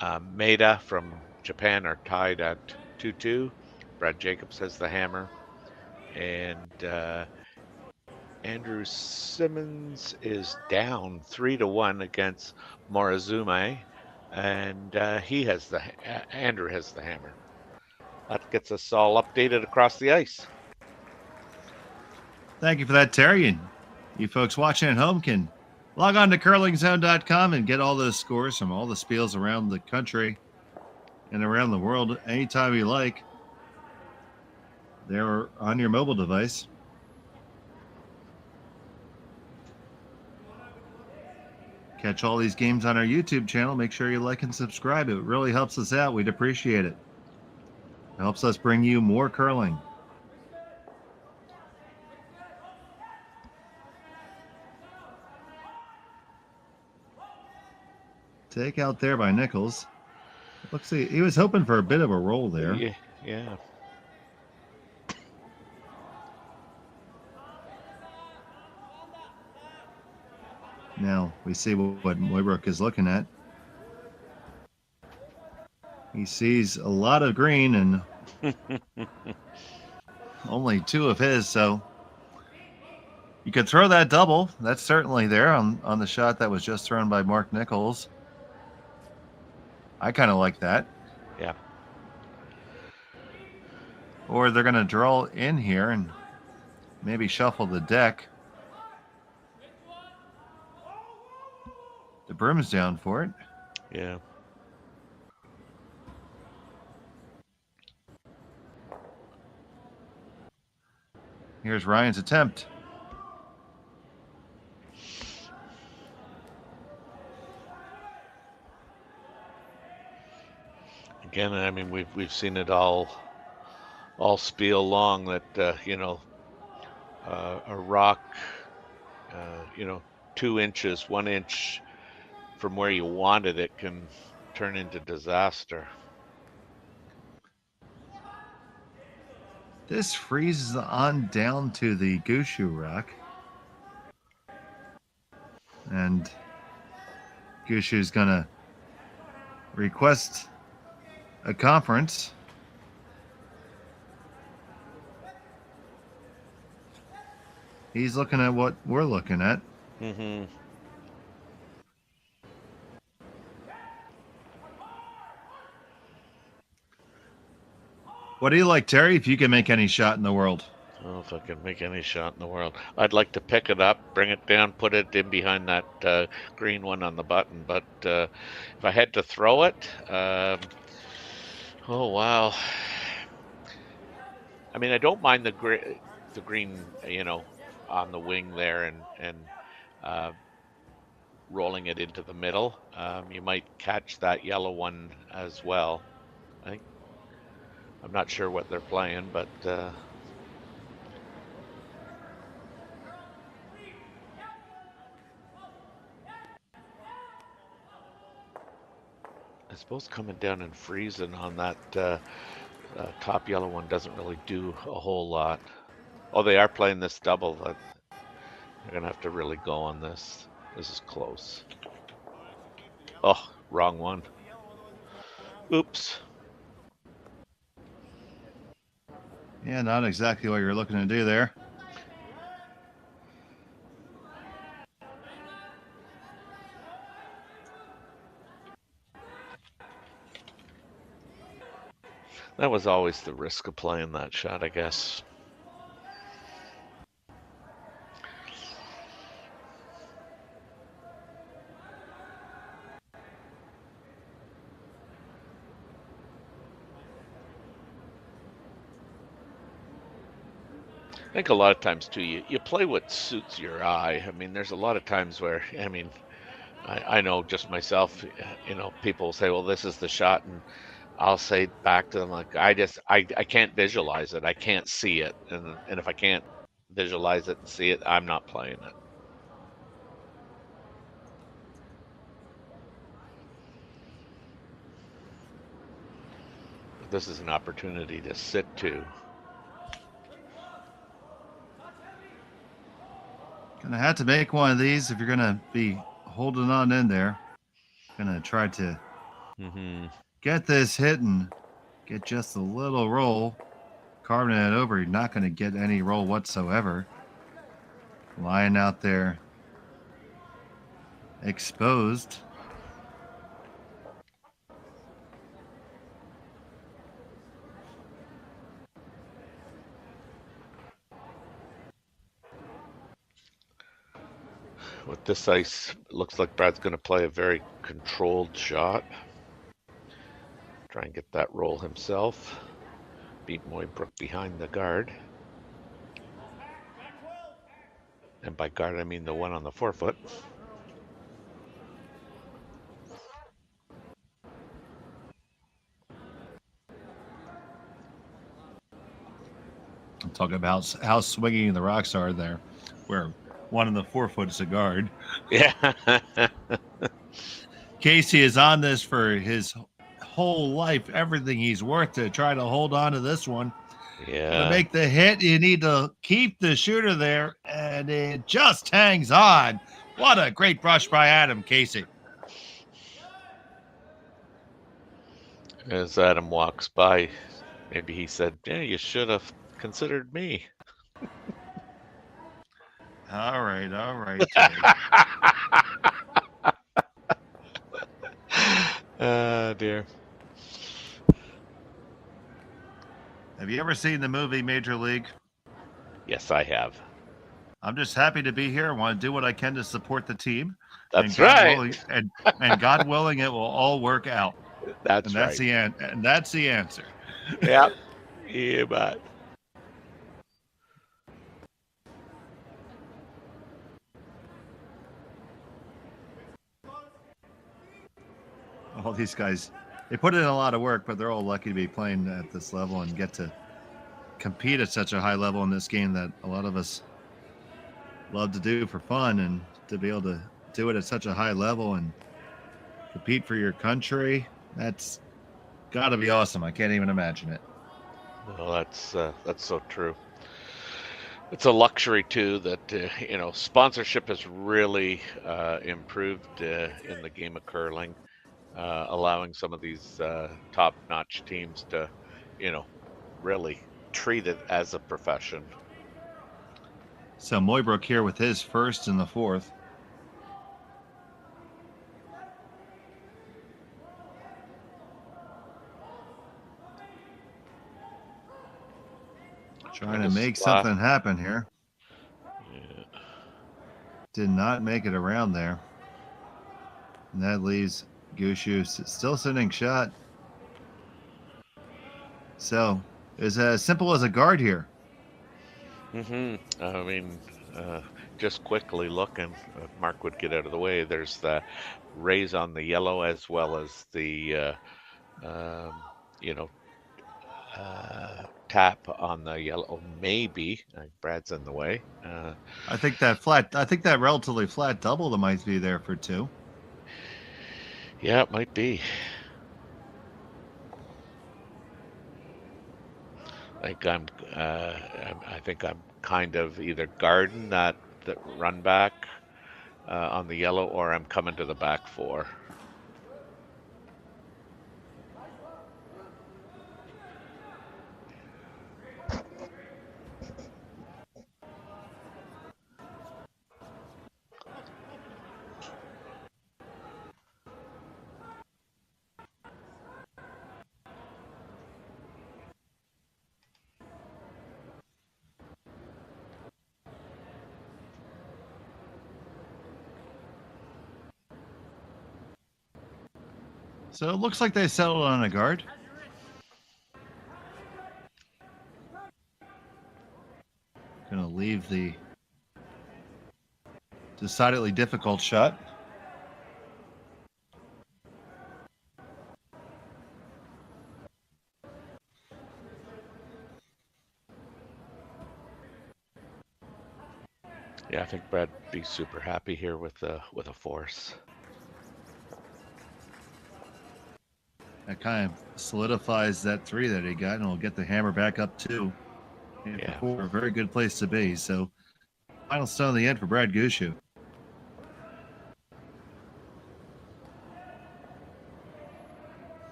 Maeda from Japan are tied at 2-2. Brad Jacobs has the hammer, and Andrew Simmons is down 3-1 against Morizume, and Andrew has the hammer. That gets us all updated across the ice. Thank you for that, Terry. And you folks watching at home can log on to curlingzone.com and get all those scores from all the spiels around the country and around the world anytime you like. They're on your mobile device. Catch all these games on our YouTube channel. Make sure you like and subscribe. It really helps us out. We'd appreciate it. It helps us bring you more curling. Take out there by Nichols. Looks like he was hoping for a bit of a roll there. Yeah. Now we see what Mooibroek is looking at. He sees a lot of green and only 2 of his, so you could throw that double. That's certainly there on the shot that was just thrown by Mark Nichols. I kind of like that. Yeah. Or they're going to draw in here and maybe shuffle the deck. The broom's down for it. Yeah. Here's Ryan's attempt. Again, I mean, we've seen it all spiel long that you know, a rock, you know, 2 inches, 1 inch from where you wanted it can turn into disaster. This freezes on down to the Gushue rock. And Gushue's going to request a conference. He's looking at what we're looking at. Mm-hmm. What do you like, Terry, if you can make any shot in the world? Oh, if I can make any shot in the world. I'd like to pick it up, bring it down, put it in behind that green one on the button. But if I had to throw it, oh, wow. I mean, I don't mind the green, you know, on the wing there and rolling it into the middle. You might catch that yellow one as well. I'm not sure what they're playing, but I suppose coming down and freezing on that top yellow one doesn't really do a whole lot. Oh, they are playing this double. They're going to have to really go on this. This is close. Oh, wrong one. Oops. Yeah, not exactly what you're looking to do there. That was always the risk of playing that shot, I guess. I think a lot of times too, you play what suits your eye. I mean, there's a lot of times where, I mean, I know just myself, people say, well, this is the shot, and I'll say back to them, like, I can't visualize it. I can't see it. And if I can't visualize it and see it, I'm not playing it. But this is an opportunity to sit to. Gonna have to make one of these if you're gonna be holding on in there. Gonna try to get this hit and get just a little roll. Carving it over, you're not gonna get any roll whatsoever. Lying out there exposed. With this ice, it looks like Brad's going to play a very controlled shot. Try and get that roll himself. Beat Mooibroek behind the guard. And by guard, I mean the one on the forefoot. I'm talking about how swinging the rocks are there, where one on the forefoot is a guard. Yeah. Casey is on this for his whole life, everything he's worth to try to hold on to this one. Yeah. To make the hit, you need to keep the shooter there, and it just hangs on. What a great brush by Adam Casey. As Adam walks by, maybe he said, yeah, you should have considered me. All right. Dear. Have you ever seen the movie Major League? Yes, I have. I'm just happy to be here. I want to do what I can to support the team. That's and right. Willing, and God willing, it will all work out. That's right. And that's the answer. Yep. Yeah, but. All these guys, they put in a lot of work, but they're all lucky to be playing at this level and get to compete at such a high level in this game that a lot of us love to do for fun, and to be able to do it at such a high level and compete for your country, that's got to be awesome. I can't even imagine it. Well, that's so true. It's a luxury too that sponsorship has really improved in the game of curling. Allowing some of these top-notch teams to, really treat it as a profession. So Mooibroek here with his first in the fourth. Trying to make something happen here. Yeah. Did not make it around there. And that leaves Gushue still sitting shot. So it's as simple as a guard here. I mean, just quickly looking, if Mark would get out of the way, there's the raise on the yellow as well as the, tap on the yellow. Maybe Brad's in the way. I think that relatively flat double that might be there for two. Yeah, it might be. I think I'm kind of either guarding that run back on the yellow, or I'm coming to the back four. So it looks like they settled on a guard. Gonna leave the decidedly difficult shot. Yeah, I think Brad'd be super happy here with a force. That kind of solidifies that 3 that he got, and will get the hammer back up 2. Yeah. 4, a very good place to be. So, final stone in the end for Brad Gushue.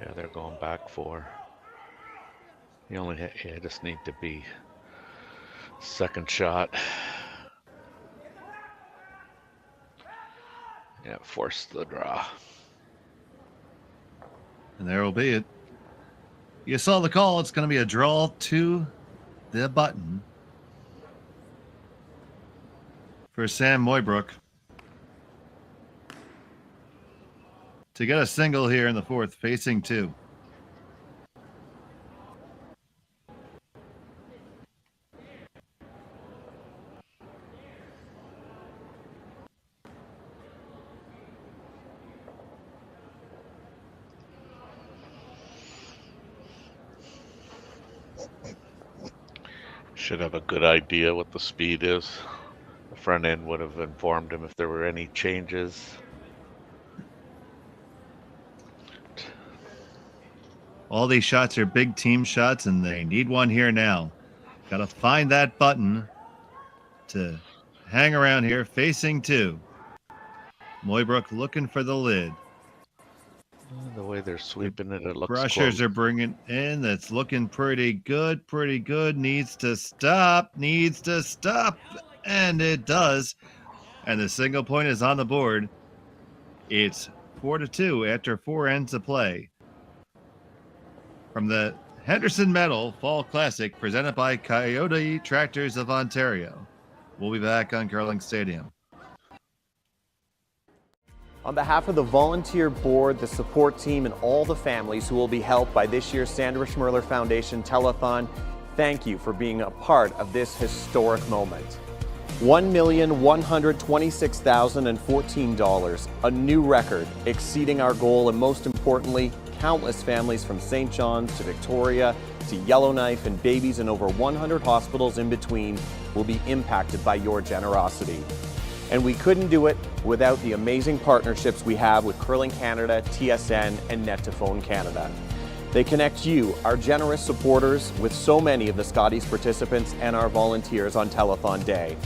Yeah, they're going back for. You just need to be second shot. Yeah, force the draw. And there will be it. You saw the call. It's going to be a draw to the button for Sam Mooibroek to get a single here in the 4th, facing 2. Should have a good idea what the speed is. The front end would have informed him if there were any changes. All these shots are big team shots, and they need one here now. Got to find that button to hang around here, facing 2. Mooibroek looking for the lid. The way they're sweeping it, it looks Brushers close. are bringing in. That's looking pretty good, pretty good. Needs to stop, and it does. And the single point is on the board. It's 4-2 after 4 ends of play. From the Henderson Medal Fall Classic, presented by Kioti Tractors of Ontario. We'll be back on Curling Stadium. On behalf of the volunteer board, the support team, and all the families who will be helped by this year's Sandra Schmirler Foundation Telethon, thank you for being a part of this historic moment. $1,126,014, a new record, exceeding our goal, and most importantly, countless families from St. John's to Victoria to Yellowknife and babies in over 100 hospitals in between will be impacted by your generosity. And we couldn't do it without the amazing partnerships we have with Curling Canada, TSN, and Net2Phone Canada. They connect you, our generous supporters, with so many of the Scotties participants and our volunteers on Telethon Day.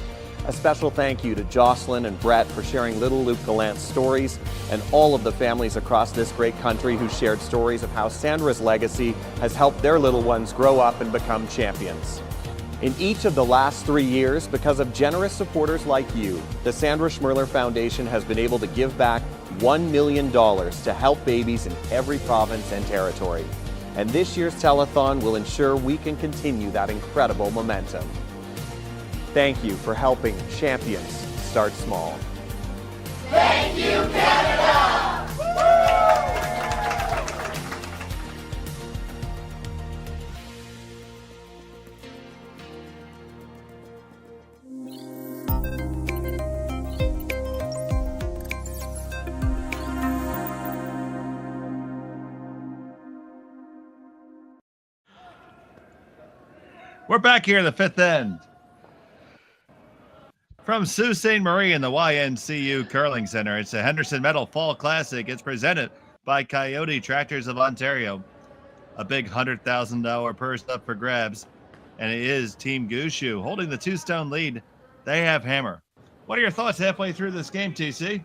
A special thank you to Jocelyn and Brett for sharing little Luke Gallant's stories, and all of the families across this great country who shared stories of how Sandra's legacy has helped their little ones grow up and become champions. In each of the last 3 years, because of generous supporters like you, the Sandra Schmirler Foundation has been able to give back $1 million to help babies in every province and territory. And this year's telethon will ensure we can continue that incredible momentum. Thank you for helping champions start small. Thank you, Canada! We're back here in the 5th end. From Sault Ste.Marie in the YNCU Curling Center, it's the Henderson Metal Fall Classic. It's presented by Kioti Tractors of Ontario. A big $100,000 purse up for grabs, and it is Team Gushue holding the 2-stone lead. They have hammer. What are your thoughts halfway through this game, TC?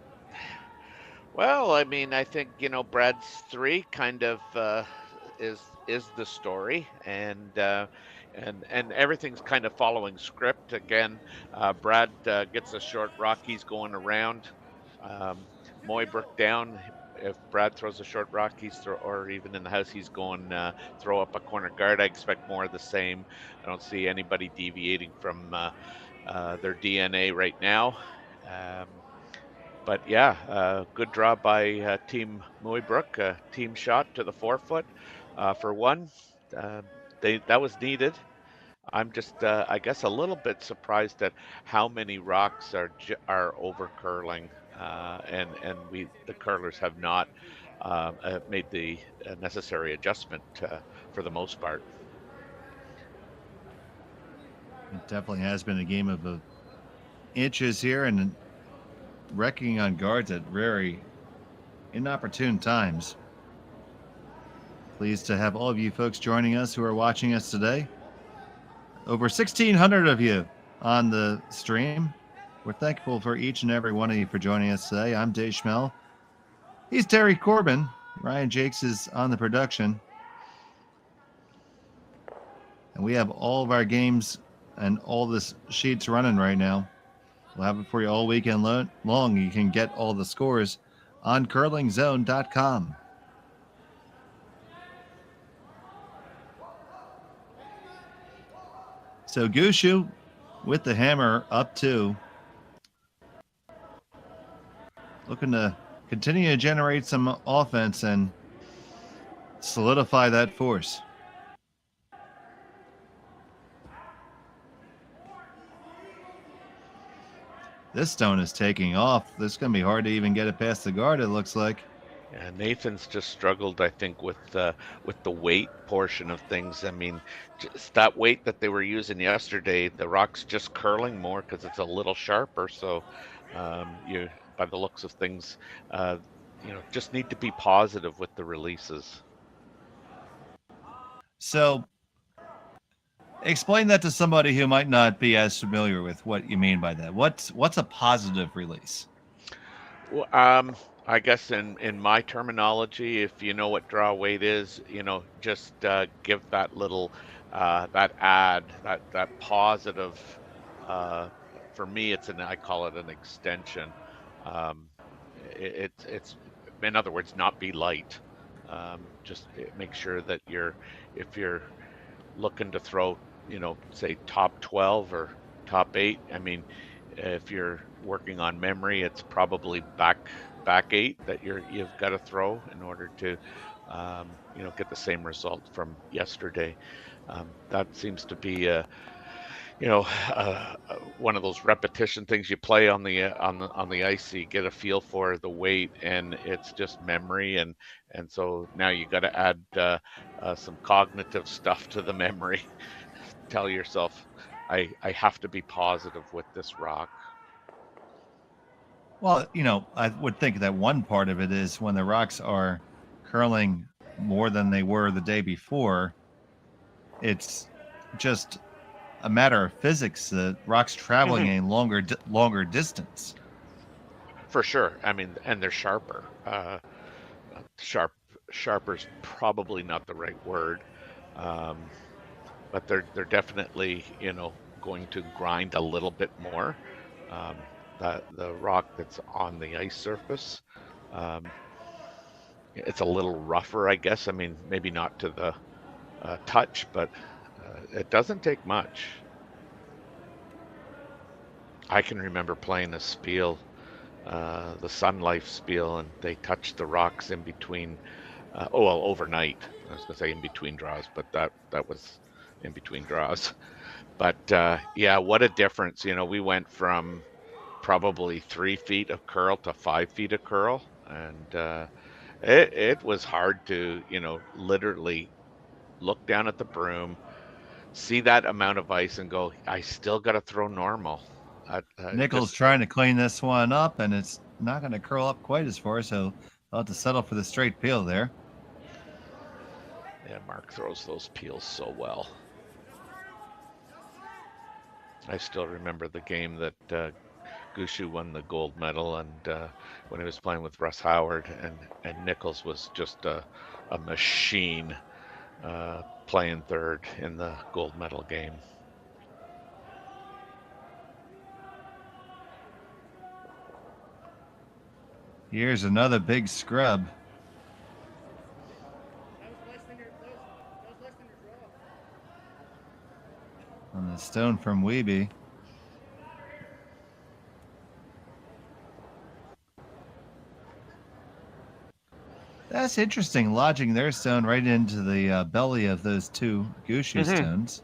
Well, I mean, I think, Brad's 3 kind of is the story, and everything's kind of following script. Again, Brad gets a short rock. He's going around. Mooibroek down. If Brad throws a short rock, or even in the house, he's going throw up a corner guard. I expect more of the same. I don't see anybody deviating from their DNA right now. But yeah, good draw by Team Mooibroek. Team shot to the 4-foot for one. That was needed. I'm just, I guess, a little bit surprised at how many rocks are over curling, and the curlers have not made the necessary adjustment for the most part. It definitely has been a game of inches here and wrecking on guards at very inopportune times. Pleased to have all of you folks joining us who are watching us today. Over 1,600 of you on the stream. We're thankful for each and every one of you for joining us today. I'm Dave Schmel. He's Terry Corbin. Ryan Jacques is on the production. And we have all of our games and all the sheets running right now. We'll have it for you all weekend long. You can get all the scores on curlingzone.com. So Gushue with the hammer up 2. Looking to continue to generate some offense and solidify that force. This stone is taking off. This is going to be hard to even get it past the guard, it looks like. Yeah, Nathan's just struggled, I think, with the weight portion of things. I mean, just that weight that they were using yesterday, the rock's just curling more because it's a little sharper. So, you, by the looks of things, just need to be positive with the releases. So, explain that to somebody who might not be as familiar with what you mean by that. What's a positive release? Well, I guess in my terminology, if you know what draw weight is, just give that little that positive. For me, I call it an extension. It's in other words, not be light. Just make sure that if you're looking to throw, say top 12 or top 8. I mean, if you're working on memory, it's probably back 8 that you've got to throw in order to get the same result from yesterday. That seems to be one of those repetition things you play on the ice. So you get a feel for the weight, and it's just memory, and so now you got to add some cognitive stuff to the memory. Tell yourself, I have to be positive with this rock. Well, I would think that one part of it is when the rocks are curling more than they were the day before, it's just a matter of physics. The rock's traveling a longer distance. For sure. I mean, and they're sharper. Sharper's probably not the right word, but they're definitely going to grind a little bit more. The rock that's on the ice surface, it's a little rougher, I guess. I mean, maybe not to the touch, but it doesn't take much. I can remember playing a spiel, the Sun Life spiel, and they touched the rocks in between. Overnight. I was gonna say in between draws, but that was in between draws. But yeah, what a difference! We went from probably 3 feet of curl to 5 feet of curl, and it was hard to literally look down at the broom, see that amount of ice, and go, I still got to throw normal. Nichols trying to clean this one up, and it's not going to curl up quite as far, so I'll have to settle for the straight peel there. Yeah, Mark throws those peels so well. I still remember the game that Gushue won the gold medal, and when he was playing with Russ Howard, and Nichols was just a machine playing third in the gold medal game. Here's another big scrub. On the stone from Whitby. That's interesting, lodging their stone right into the belly of those two Gushue stones.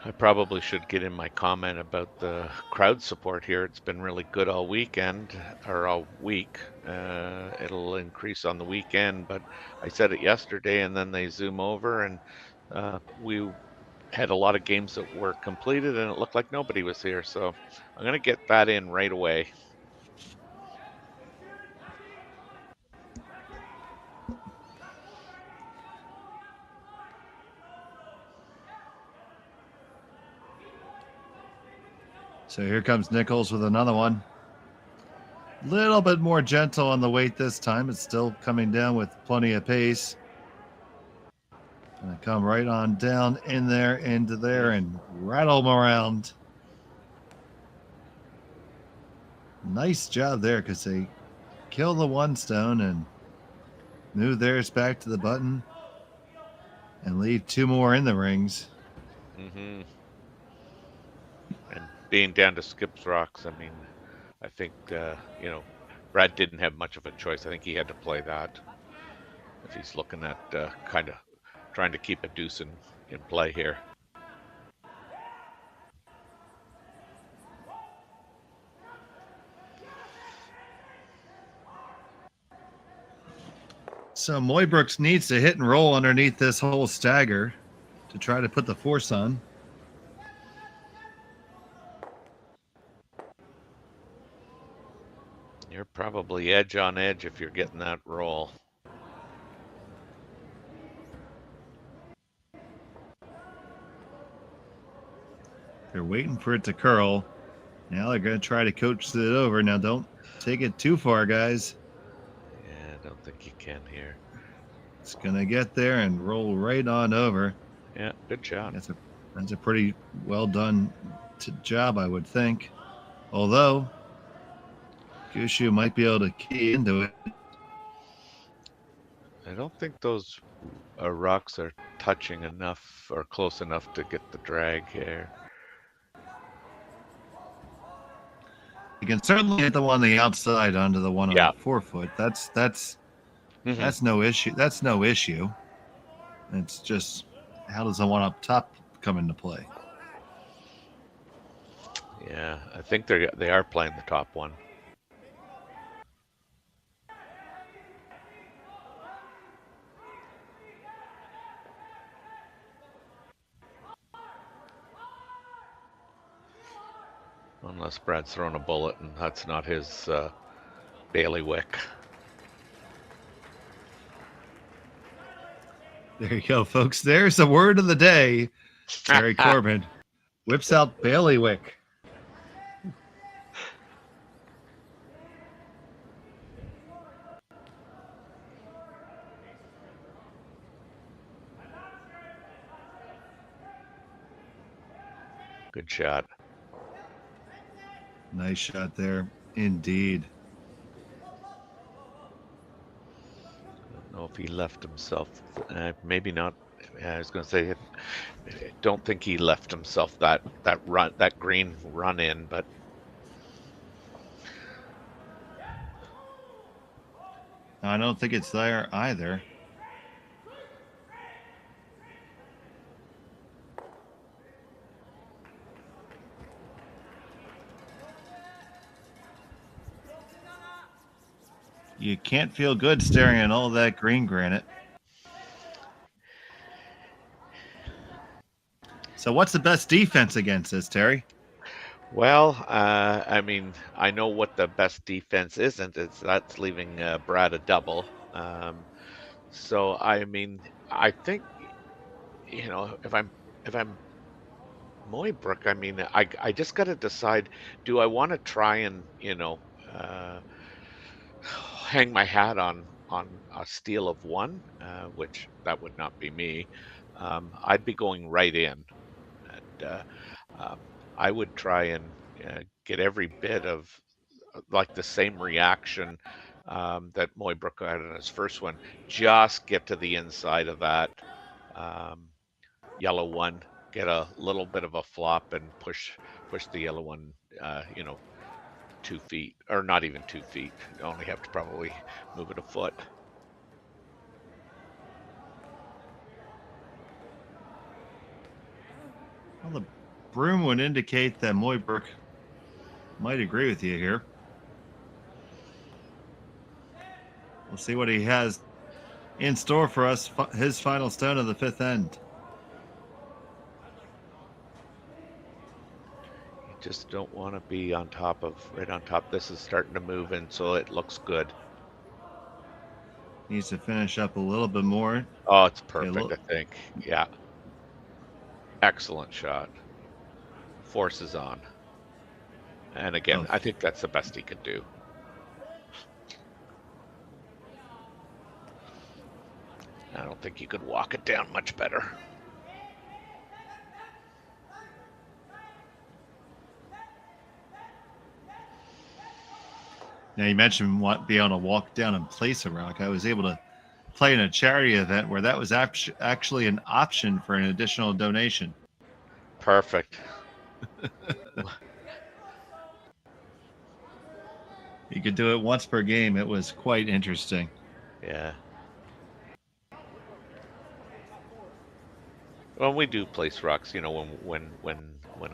I probably should get in my comment about the crowd support here. It's been really good all weekend, or all week. It'll increase on the weekend, but I said it yesterday, and then they zoom over, and we had a lot of games that were completed, and it looked like nobody was here. So I'm going to get that in right away. So here comes Nichols with another one. Little bit more gentle on the weight this time. It's still coming down with plenty of pace. Gonna come right on down in there, into there, and rattle them around. Nice job there, because they kill the one stone and move theirs back to the button and leave two more in the rings. Mm-hmm. And being down to Skips Rocks, I mean, I think, Brad didn't have much of a choice. I think he had to play that if he's looking at kind of trying to keep a deuce in play here. So Mooibroek needs to hit and roll underneath this whole stagger to try to put the force on. You're probably edge on edge if you're getting that roll. They're waiting for it to curl. Now they're going to try to coach it over. Now don't take it too far, guys. Yeah, I don't think you can here. It's going to get there and roll right on over. Yeah, good job. That's a pretty well done job, I would think. Although Gushue might be able to key into it. I don't think those rocks are touching enough or close enough to get the drag here. You can certainly hit the one on the outside onto the one on the 4 foot. That's no issue. That's no issue. It's just, how does the one up top come into play? Yeah, I think they are playing the top one. Unless Brad's thrown a bullet and that's not his bailiwick. There you go, folks. There's the word of the day. Terry Corbin whips out bailiwick. Good shot. Nice shot there, indeed. I don't know if he left himself. Maybe not. I was going to say, I don't think he left himself that green run in, but I don't think it's there either. You can't feel good staring at all that green granite. So what's the best defense against this, Terry? Well, I mean, I know what the best defense isn't. That's leaving Brad a double. So I mean, I think if I'm Mooibroek, I mean, I just got to decide: do I want to try and hang my hat on a steal of one, which that would not be me. I'd be going right in, and um, I would try and get every bit of like the same reaction that Mooibroek had in his first one. Just get to the inside of that um, yellow one, get a little bit of a flop, and push the yellow one, 2 feet, or not even 2 feet. You only have to probably move it a foot. Well, the broom would indicate that Mooibroek might agree with you here. We'll see what he has in store for us, his final stone of the fifth end. You just don't want to be right on top. This is starting to move in, so it looks good. Needs to finish up a little bit more. Oh, it's perfect, I think. Yeah. Excellent shot. Force is on. And again, I think that's the best he could do. I don't think you could walk it down much better. Now, you mentioned being able to walk down and place a rock. I was able to play in a charity event where that was actually an option for an additional donation. Perfect. You could do it once per game. It was quite interesting. Yeah. Well, we do place rocks, when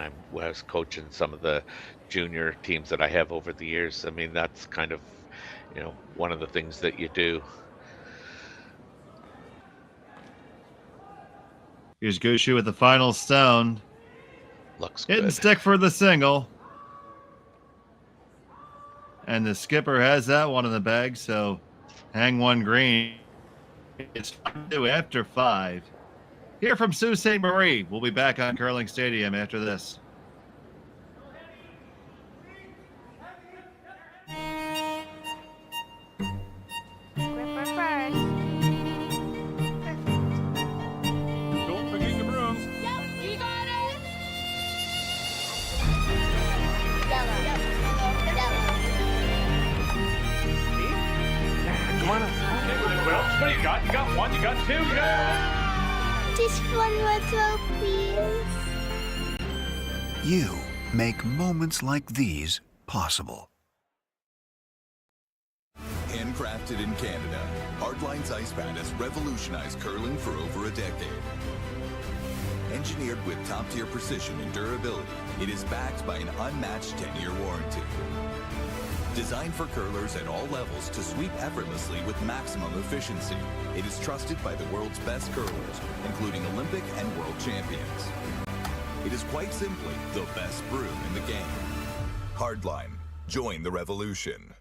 I was coaching some of the junior teams that I have over the years. I mean, that's kind of, one of the things that you do. Here's Gushue with the final stone. Looks Hitting good. stick for the single. And the skipper has that one in the bag, so hang one green. It's 5-2 after 5. Here from Sault Ste.Marie. We'll be back on Curling Stadium after this. Don't forget your brooms. You got it. Come on up. Okay, well, what do you got? You got one, you got two, you got... Just one more throw, please. You make moments like these possible. Handcrafted in Canada, Hardline's ice pad has revolutionized curling for over a decade. Engineered with top-tier precision and durability, it is backed by an unmatched 10-year warranty. Designed for curlers at all levels to sweep effortlessly with maximum efficiency, it is trusted by the world's best curlers, including Olympic and world champions. It is quite simply the best broom in the game. Hardline. Join the revolution.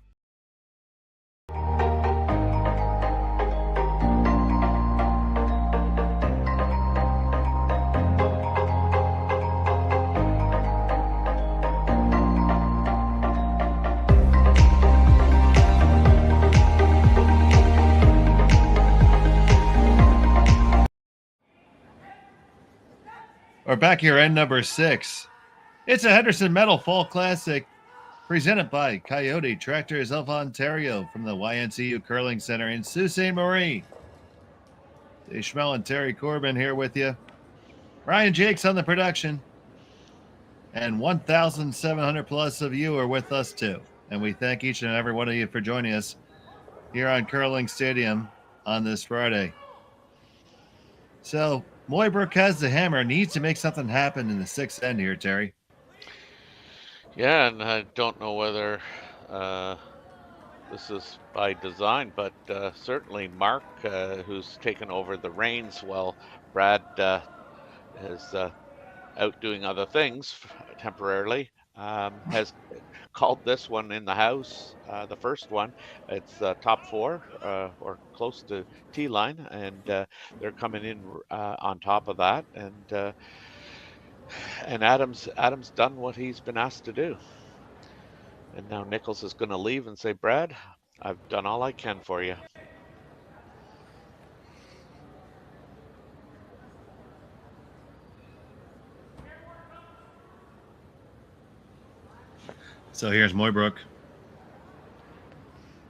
We're back here end number 6. It's a Henderson Metal Fall Classic presented by Kioti Tractors of Ontario from the YNCU Curling Center in Sault Ste. Marie. Schmel and Terry Corbin here with you. Ryan Jakes on the production. And 1,700 plus of you are with us too. And we thank each and every one of you for joining us here on Curling Stadium on this Friday. So, Mooibroek has the hammer, needs to make something happen in the 6th end here, Terry. Yeah, and I don't know whether this is by design, but certainly Mark, who's taken over the reins while Brad has out doing other things temporarily, has called this one in the house, the first one. It's top four or close to T line, and they're coming in on top of that. And Adam's done what he's been asked to do. And now Nichols is going to leave and say, Brad, I've done all I can for you. So here's Mooibroek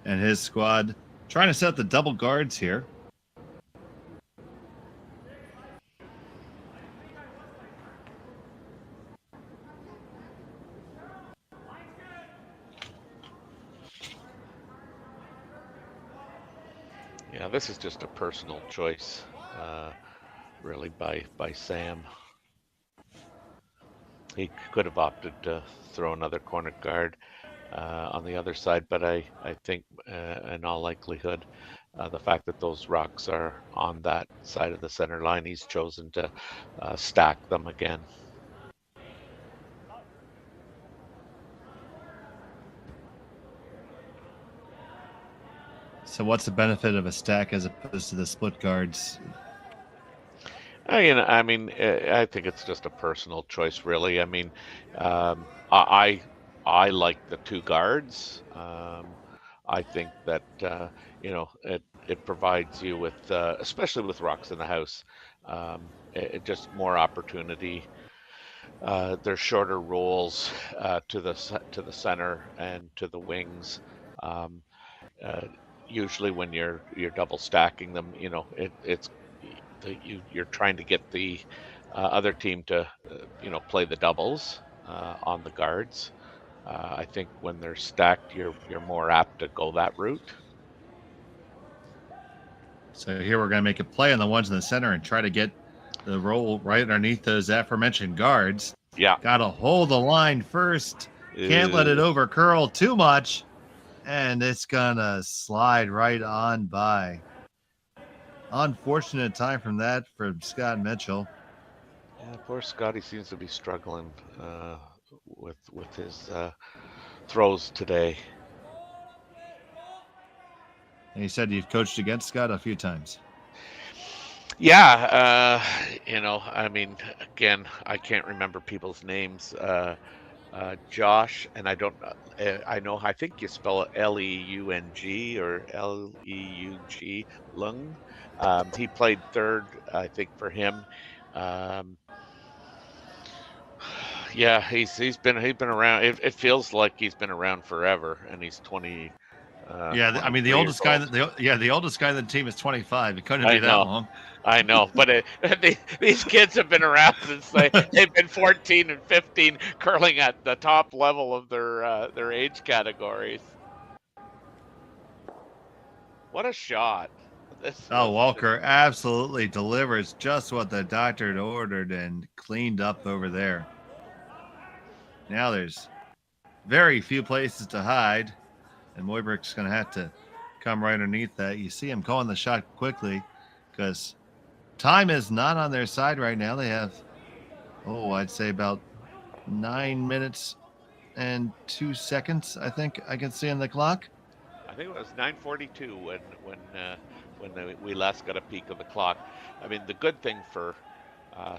and his squad trying to set the double guards here. Yeah, this is just a personal choice, really, by Sam. He could have opted to throw another corner guard on the other side, but I think in all likelihood, the fact that those rocks are on that side of the center line, he's chosen to stack them again. So what's the benefit of a stack as opposed to the split guards? I mean, I think it's just a personal choice, really. I mean, I like the two guards. I think that it provides you with, especially with rocks in the house, it just more opportunity. There's shorter rolls to the center and to the wings. Usually, when you're double stacking them, you're trying to get the other team to play the doubles on the guards. I think when they're stacked, you're more apt to go that route. So here we're going to make a play on the ones in the center and try to get the roll right underneath those aforementioned guards. Yeah. Got to hold the line first. Can't let it over curl too much. And it's going to slide right on by. Unfortunate time from that for Scott Mitchell. Yeah, poor Scotty seems to be struggling with his throws today. And you said you've coached against Scott a few times. Yeah, I mean, again, I can't remember people's names. Josh, and I think you spell it Leung or Leug, Lung. He played third, I think, for him. Yeah, he's been around. It feels like he's been around forever, and he's 20. Yeah, I mean the oldest guy. The oldest guy in the team is 25. It couldn't be that long. I know, but these kids have been around since they've been 14 and 15, curling at the top level of their age categories. What a shot! Walker absolutely delivers just what the doctor had ordered and cleaned up over there. Now there's very few places to hide, and Mooibroek's going to have to come right underneath that. You see him calling the shot quickly because time is not on their side right now. They have, I'd say about 9 minutes and 2 seconds, I think I can see on the clock. I think it was 9:42 when we last got a peek of the clock. I mean, the good thing for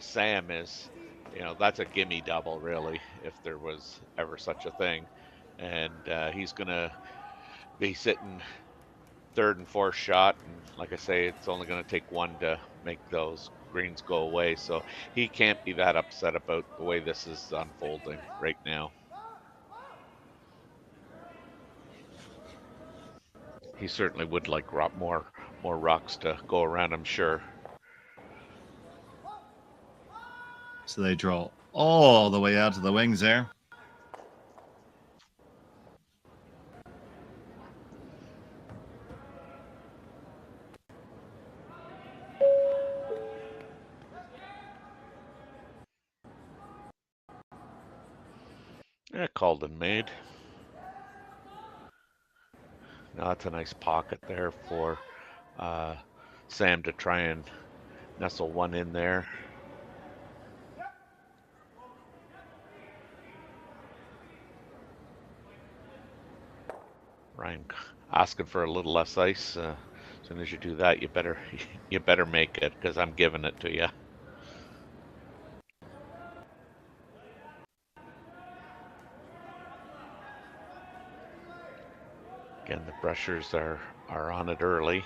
Sam is, that's a gimme double, really, if there was ever such a thing. And he's going to be sitting third and fourth shot. And like I say, it's only going to take one to make those greens go away. So he can't be that upset about the way this is unfolding right now. He certainly would like more rocks to go around, I'm sure. So they draw all the way out to the wings there. Yeah, called and made. Now that's a nice pocket there for Sam to try and nestle one in there. Ryan asking for a little less ice. As soon as you do that, you better make it, because I'm giving it to you. Again, the brushers are on it early.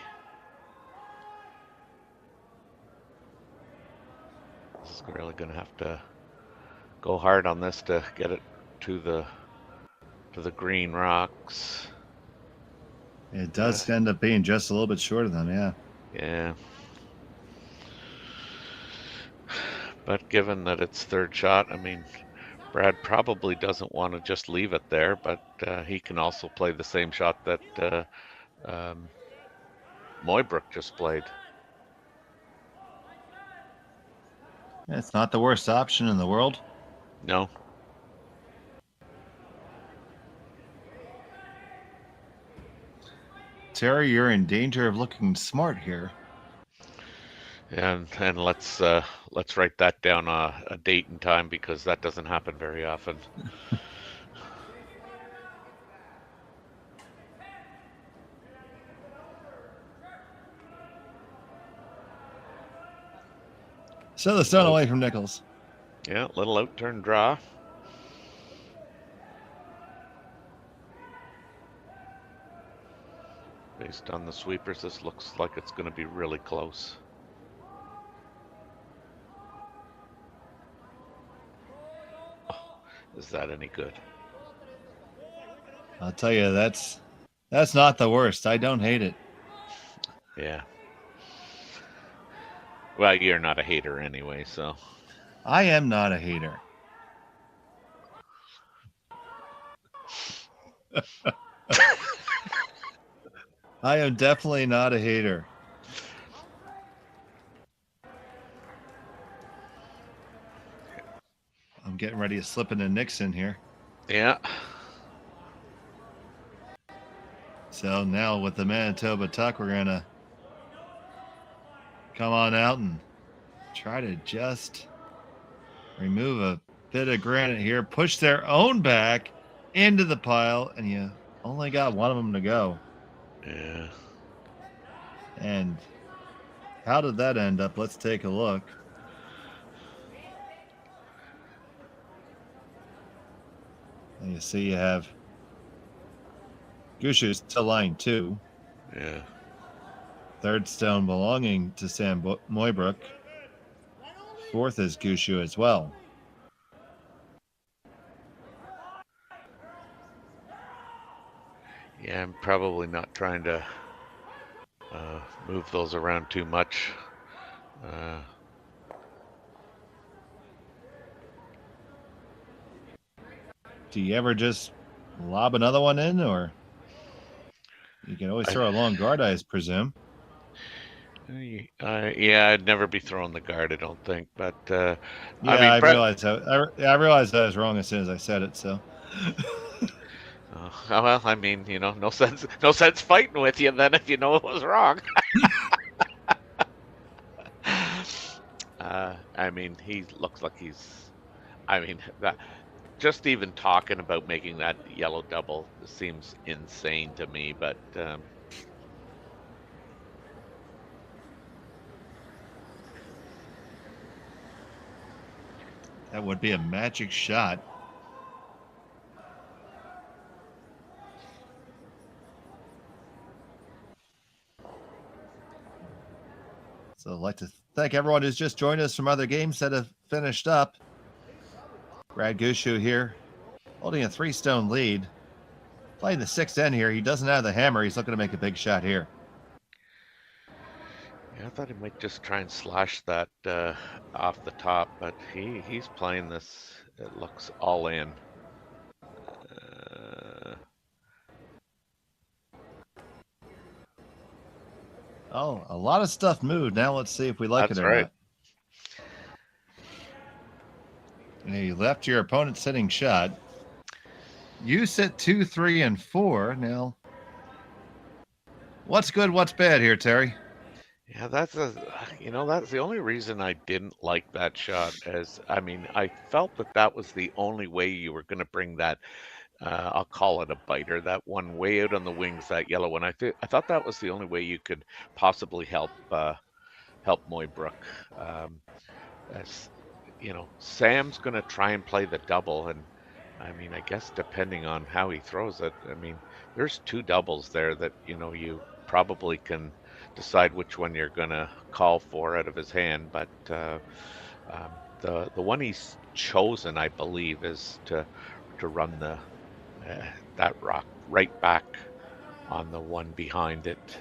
This is really going to have to go hard on this to get it to the green rocks. It does end up being just a little bit short of them, yeah. Yeah. But given that it's third shot, I mean, Brad probably doesn't want to just leave it there, but he can also play the same shot that Mooibroek just played. It's not the worst option in the world. No. Terry, you're in danger of looking smart here. And let's write that down a date and time, because that doesn't happen very often. So the stone away from Nichols. Yeah, little out turn draw. Based on the sweepers, this looks like it's going to be really close. Oh, is that any good? I'll tell you, that's not the worst. I don't hate it. Yeah. Well, you're not a hater anyway, so. I am not a hater. I am definitely not a hater. I'm getting ready to slip into Nixon here. Yeah. So now with the Manitoba tuck, we're going to come on out and try to just remove a bit of granite here, push their own back into the pile, and you only got one of them to go. Yeah. And how did that end up? Let's take a look. And you see you have Gushue to line 2. Yeah. Third stone belonging to Sam Mooibroek. Fourth is Gushue as well. Yeah, I'm probably not trying to move those around too much. Do you ever just lob another one in, or you can always throw a long guard, I presume? Yeah, I'd never be throwing the guard, I don't think. But yeah, I realized I realized I was wrong as soon as I said it. So. Well, I mean, you know, no sense fighting with you then if you know it was wrong. I mean, he looks like he's. I mean, just even talking about making that yellow double seems insane to me. But that would be a magic shot. So I'd like to thank everyone who's just joined us from other games that have finished up. Brad Gushue here, holding a 3-stone lead. Playing the 6th end here. He doesn't have the hammer. He's looking to make a big shot here. Yeah, I thought he might just try and slash that off the top, but he's playing this. It looks all in. Oh, a lot of stuff moved. Now let's see if we like it or not. You left your opponent sitting shot. You sit 2, 3, and 4. Now, what's good, what's bad here, Terry? Yeah, that's the only reason I didn't like that shot. As I mean, I felt that was the only way you were going to bring that I'll call it a biter. That one way out on the wings, that yellow one. I thought that was the only way you could possibly help Mooibroek. Um, as Sam's going to try and play the double, and I mean, I guess depending on how he throws it, I mean, there's two doubles there that you probably can decide which one you're going to call for out of his hand, but the one he's chosen, I believe, is to run that rock right back on the one behind it.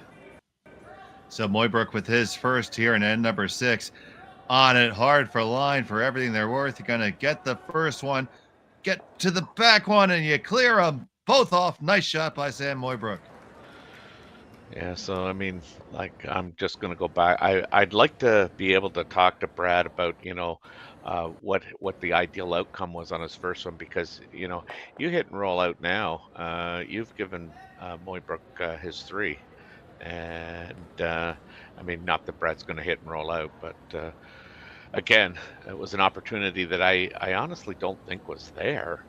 So Mooibroek with his first here in end number 6. On it, hard for line for everything they're worth. You're going to get the first one, get to the back one, and you clear them both off. Nice shot by Sam Mooibroek. Yeah, so I mean, like, I'm just going to go back. I'd like to be able to talk to Brad about, what the ideal outcome was on his first one, because, you hit and roll out now. You've given Mooibroek his 3. And I mean, not that Brad's going to hit and roll out, but again, it was an opportunity that I honestly don't think was there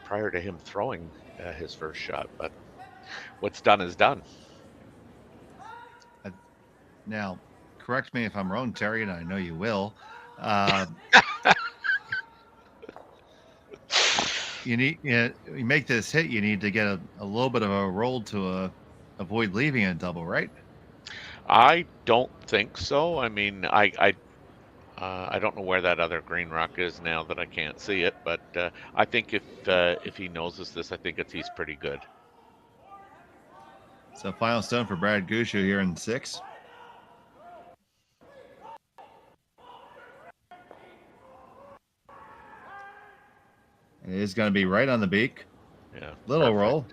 prior to him throwing his first shot. But what's done is done. Now, correct me if I'm wrong, Terry, and I know you will. You make this hit, you need to get a little bit of a roll to avoid leaving a double, right? I don't think so. I mean, I don't know where that other green rock is now that I can't see it, but I think if he noses this, I think he's pretty good. So final stone for Brad Gushue here in 6. It is going to be right on the beak. Yeah. Little perfect. roll.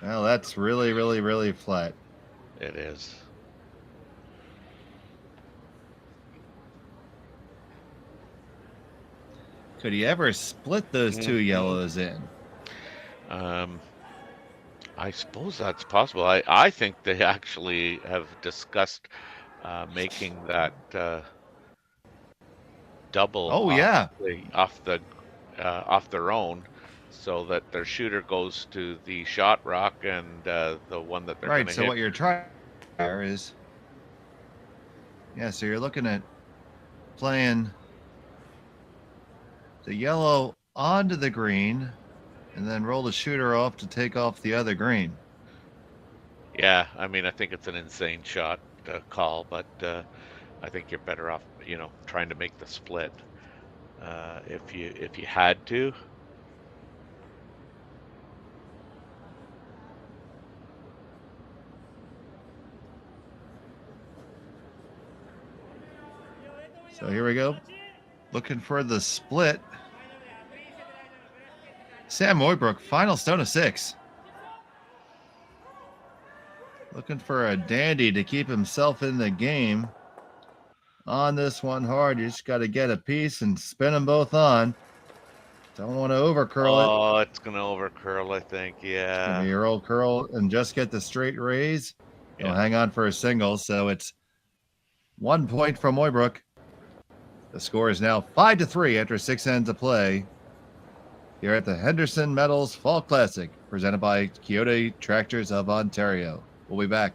Well, that's really, really, really flat. It is. Could he ever split those two yellows in? I suppose that's possible. I think they actually have discussed making that double. Oh, yeah. Off their own, so that their shooter goes to the shot rock, and the one that they're going to hit. Right. So what you're trying there is, so you're looking at playing the yellow onto the green, and then roll the shooter off to take off the other green. Yeah, I mean, I think it's an insane shot call, but I think you're better off, trying to make the split if you had to. So here we go. Looking for the split. Sam Mooibroek, final stone of 6. Looking for a dandy to keep himself in the game. On this one hard, you just got to get a piece and spin them both on. Don't want to overcurl it. Oh, it's going to overcurl, I think, yeah. It's going to be your old curl and just get the straight raise. He'll hang on for a single, so it's 1 point from Mooibroek. The score is now 5-3 after 6 ends of play here at the Henderson Metals Fall Classic, presented by Kioti Tractors of Ontario. We'll be back.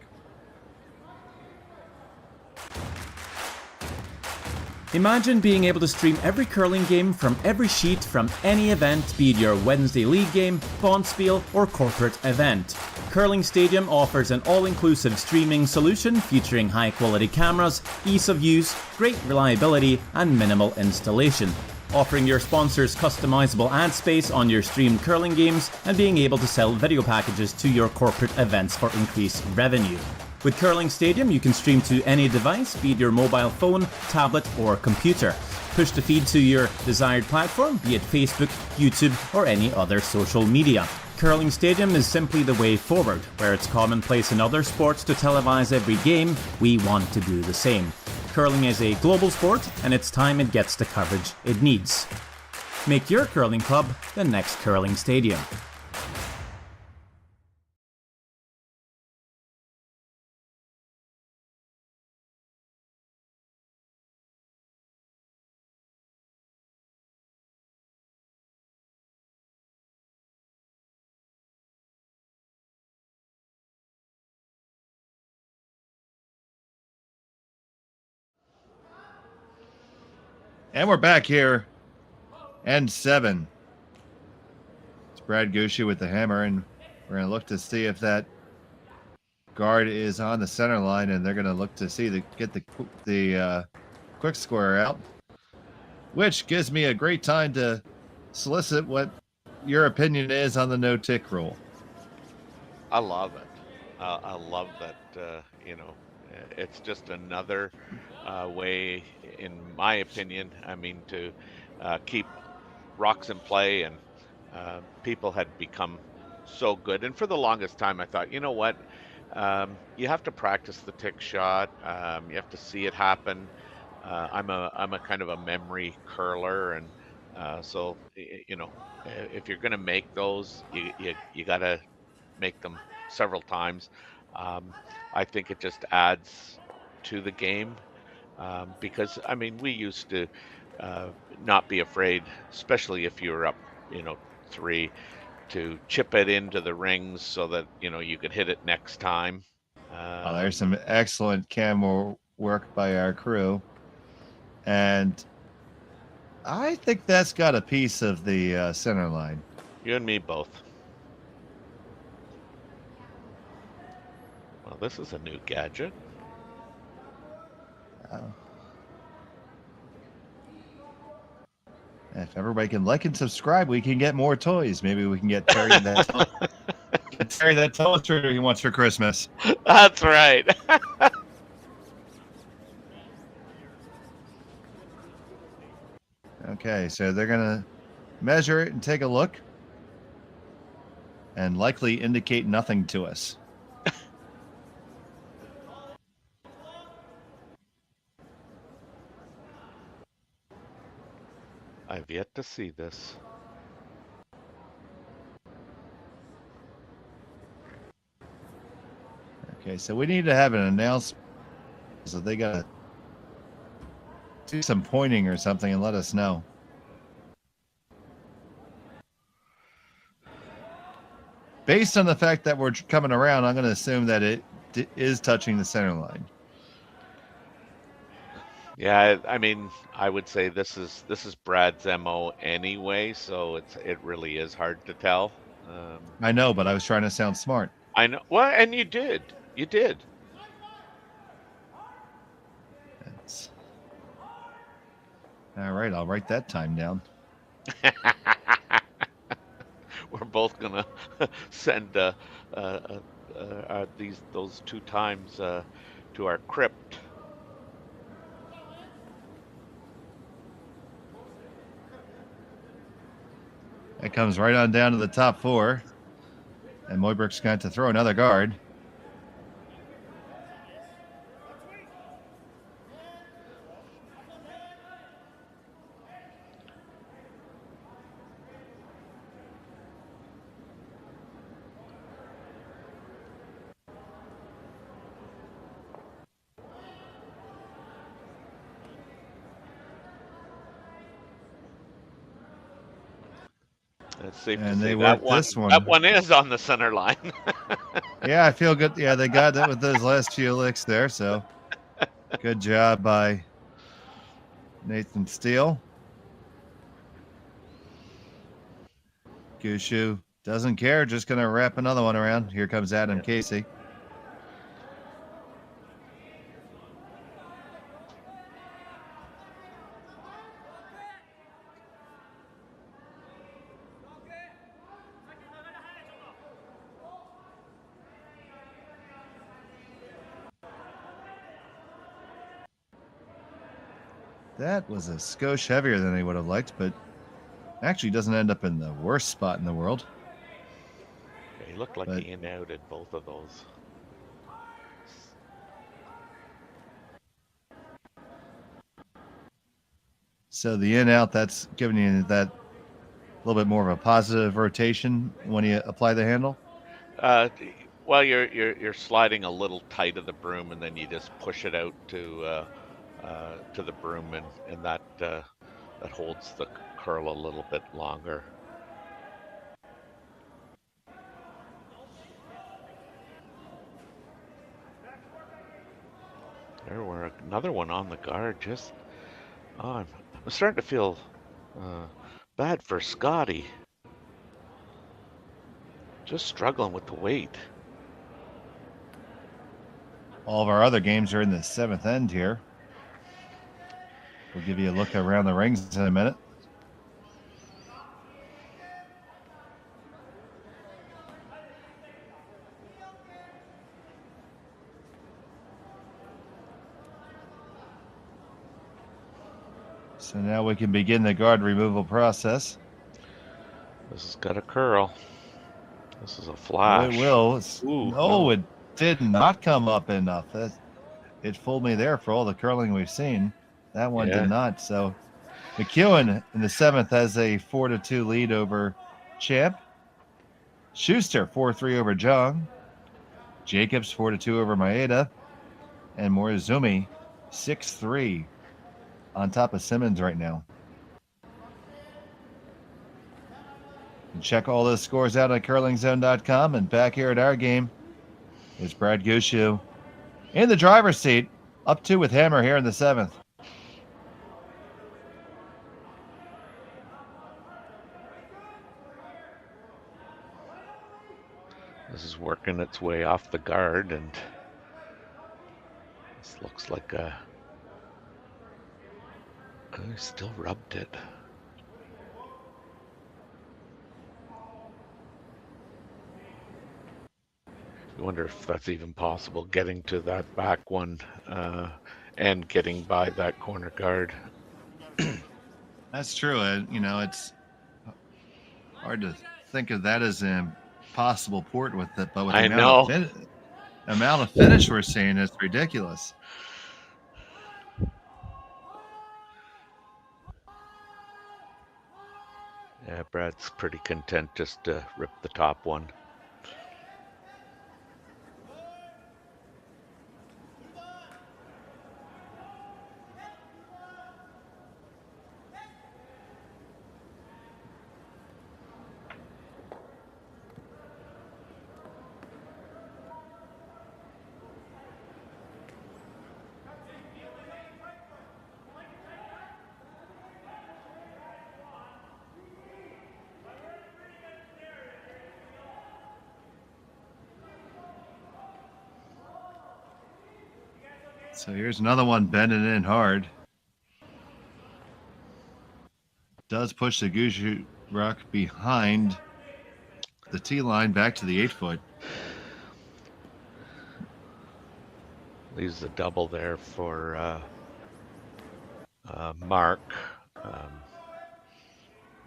Imagine being able to stream every curling game from every sheet from any event, be it your Wednesday league game, bonspiel, or corporate event. Curling Stadium offers an all-inclusive streaming solution featuring high-quality cameras, ease of use, great reliability, and minimal installation. Offering your sponsors customizable ad space on your streamed curling games and being able to sell video packages to your corporate events for increased revenue. With Curling Stadium, you can stream to any device, be it your mobile phone, tablet, or computer. Push the feed to your desired platform, be it Facebook, YouTube, or any other social media. Curling Stadium is simply the way forward. Where it's commonplace in other sports to televise every game, we want to do the same. Curling is a global sport, and it's time it gets the coverage it needs. Make your curling club the next Curling Stadium. And we're back here. And 7. It's Brad Gushue with the hammer, and we're going to look to see if that guard is on the center line, and they're going to look to see get the quick square out, which gives me a great time to solicit what your opinion is on the no-tick rule. I love it. I love that, it's just another way, in my opinion, to keep rocks in play, and people had become so good. And for the longest time, I thought, you know what, you have to practice the tick shot. You have to see it happen. I'm a kind of a memory curler, and so if you're going to make those, you got to make them several times. I think it just adds to the game, because we used to not be afraid, especially if you were up 3, to chip it into the rings so that you could hit it next time. There's some excellent camera work by our crew, and I think that's got a piece of the center line. You and me both. Well, this is a new gadget. If everybody can like and subscribe, we can get more toys. Maybe we can get Terry that telestrator he wants for Christmas. That's right. Okay, so they're going to measure it and take a look, and likely indicate nothing to us. I've yet to see this. Okay, so we need to have an announcement, so they got to do some pointing or something and let us know. Based on the fact that we're coming around, I'm going to assume that it is touching the center line. Yeah, I would say this is Brad's MO anyway, so it really is hard to tell. I know, but I was trying to sound smart. I know. Well, and you did. You did. All right, I'll write that time down. We're both gonna send those 2 times to our crypt. It comes right on down to the top 4, and Mooibroek's going to throw another guard. It's safe And to they say work this one. That one is on the center line. Yeah, I feel good. Yeah, they got it with those last few licks there, so good job by Nathan Steele. Gushue doesn't care, just going to wrap another one around. Here comes Adam Casey. That was a skosh heavier than he would have liked, but actually doesn't end up in the worst spot in the world. Yeah, he looked like he in-outed both of those. So the in-out, that's giving you that little bit more of a positive rotation when you apply the handle? Well, you're sliding a little tight of the broom, and then you just push it out to the broom, and that holds the curl a little bit longer. There were another one on the guard, just Oh, I'm starting to feel bad for Scotty. Just struggling with the weight. All of our other games are in the 7th end here. We'll give you a look around the rings in a minute. So now we can begin the guard removal process. This has got a curl. This is a flash. Oh, it will. Ooh, no, it did not come up enough. It fooled me there for all the curling we've seen. That one did not. So McEwen in the 7th has a 4-2 lead over Champ. Schuster 4-3 over Jung. Jacobs 4-2 over Maeda. And Morizumi 6-3 on top of Simmons right now. And check all those scores out at curlingzone.com. And back here at our game is Brad Gushue in the driver's seat, up 2 with Hammer here in the 7th. This is working its way off the guard, and this looks like I still rubbed it. I wonder if that's even possible, getting to that back one and getting by that corner guard. That's true. It's hard to think of that as an impossible port with it, but with the amount of finish we're seeing, it's ridiculous. Yeah, Brad's pretty content just to rip the top one. So here's another one bending in hard. Does push the Gushue rock behind the tee line back to the 8-foot. Leaves the double there for Mark.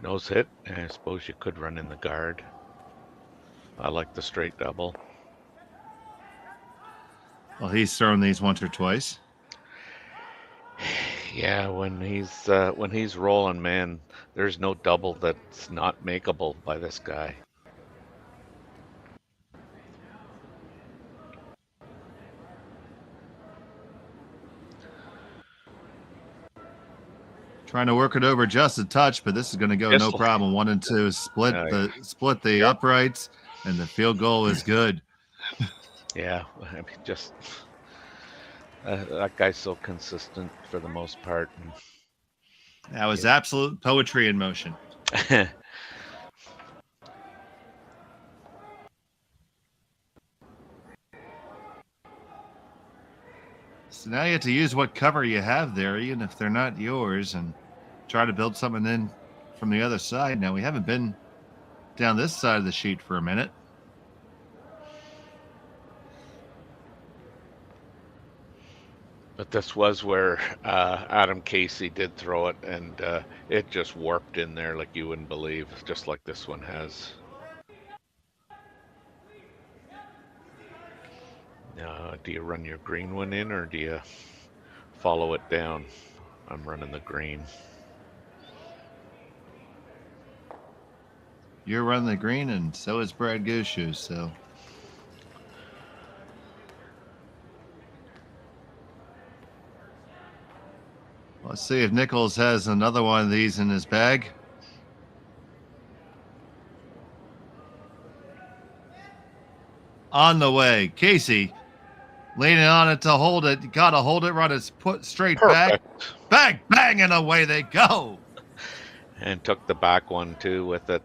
Nose hit, and I suppose you could run in the guard. I like the straight double. Well, he's thrown these once or twice. Yeah, when he's rolling, man, there's no double that's not makeable by this guy. Trying to work it over just a touch, but this is going to go no problem. 1 and 2 split the uprights, and the field goal is good. Yeah, I mean, just that guy's so consistent for the most part. That was absolute poetry in motion. So now you have to use what cover you have there, even if they're not yours, and try to build something in from the other side. Now, we haven't been down this side of the sheet for a minute. But this was where Adam Casey did throw it, and it just warped in there like you wouldn't believe, just like this one has. Do you run your green one in, or do you follow it down? I'm running the green. You're running the green, and so is Brad Gushue, so... Let's see if Nichols has another one of these in his bag. On the way. Casey leaning on it to hold it. You got to hold it, run it, put straight back. Bang, bang, and away they go. And took the back one too with it.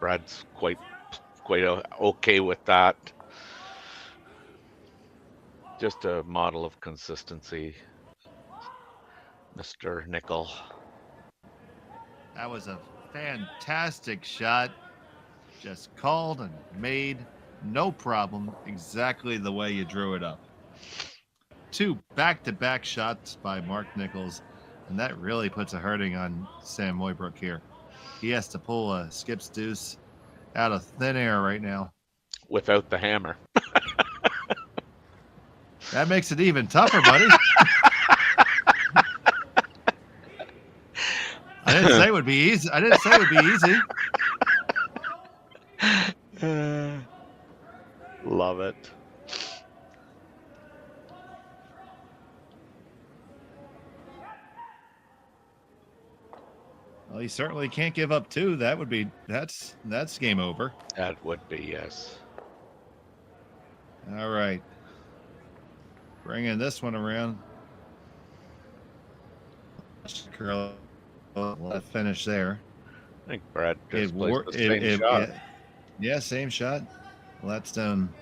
Brad's quite okay with that. Just a model of consistency, Mr. Nickel. That was a fantastic shot. Just called and made, no problem, exactly the way you drew it up. 2 back-to-back shots by Mark Nichols, and that really puts a hurting on Sam Mooibroek here. He has to pull a skip's deuce out of thin air right now. Without the hammer. That makes it even tougher, buddy. I didn't say it would be easy. Love it. Well, he certainly can't give up 2. That's game over. That would be, yes. All right. Bringing this one around. Curl. Let's finish there. I think Brad just placed the same shot. Yeah, same shot. Well, that's done.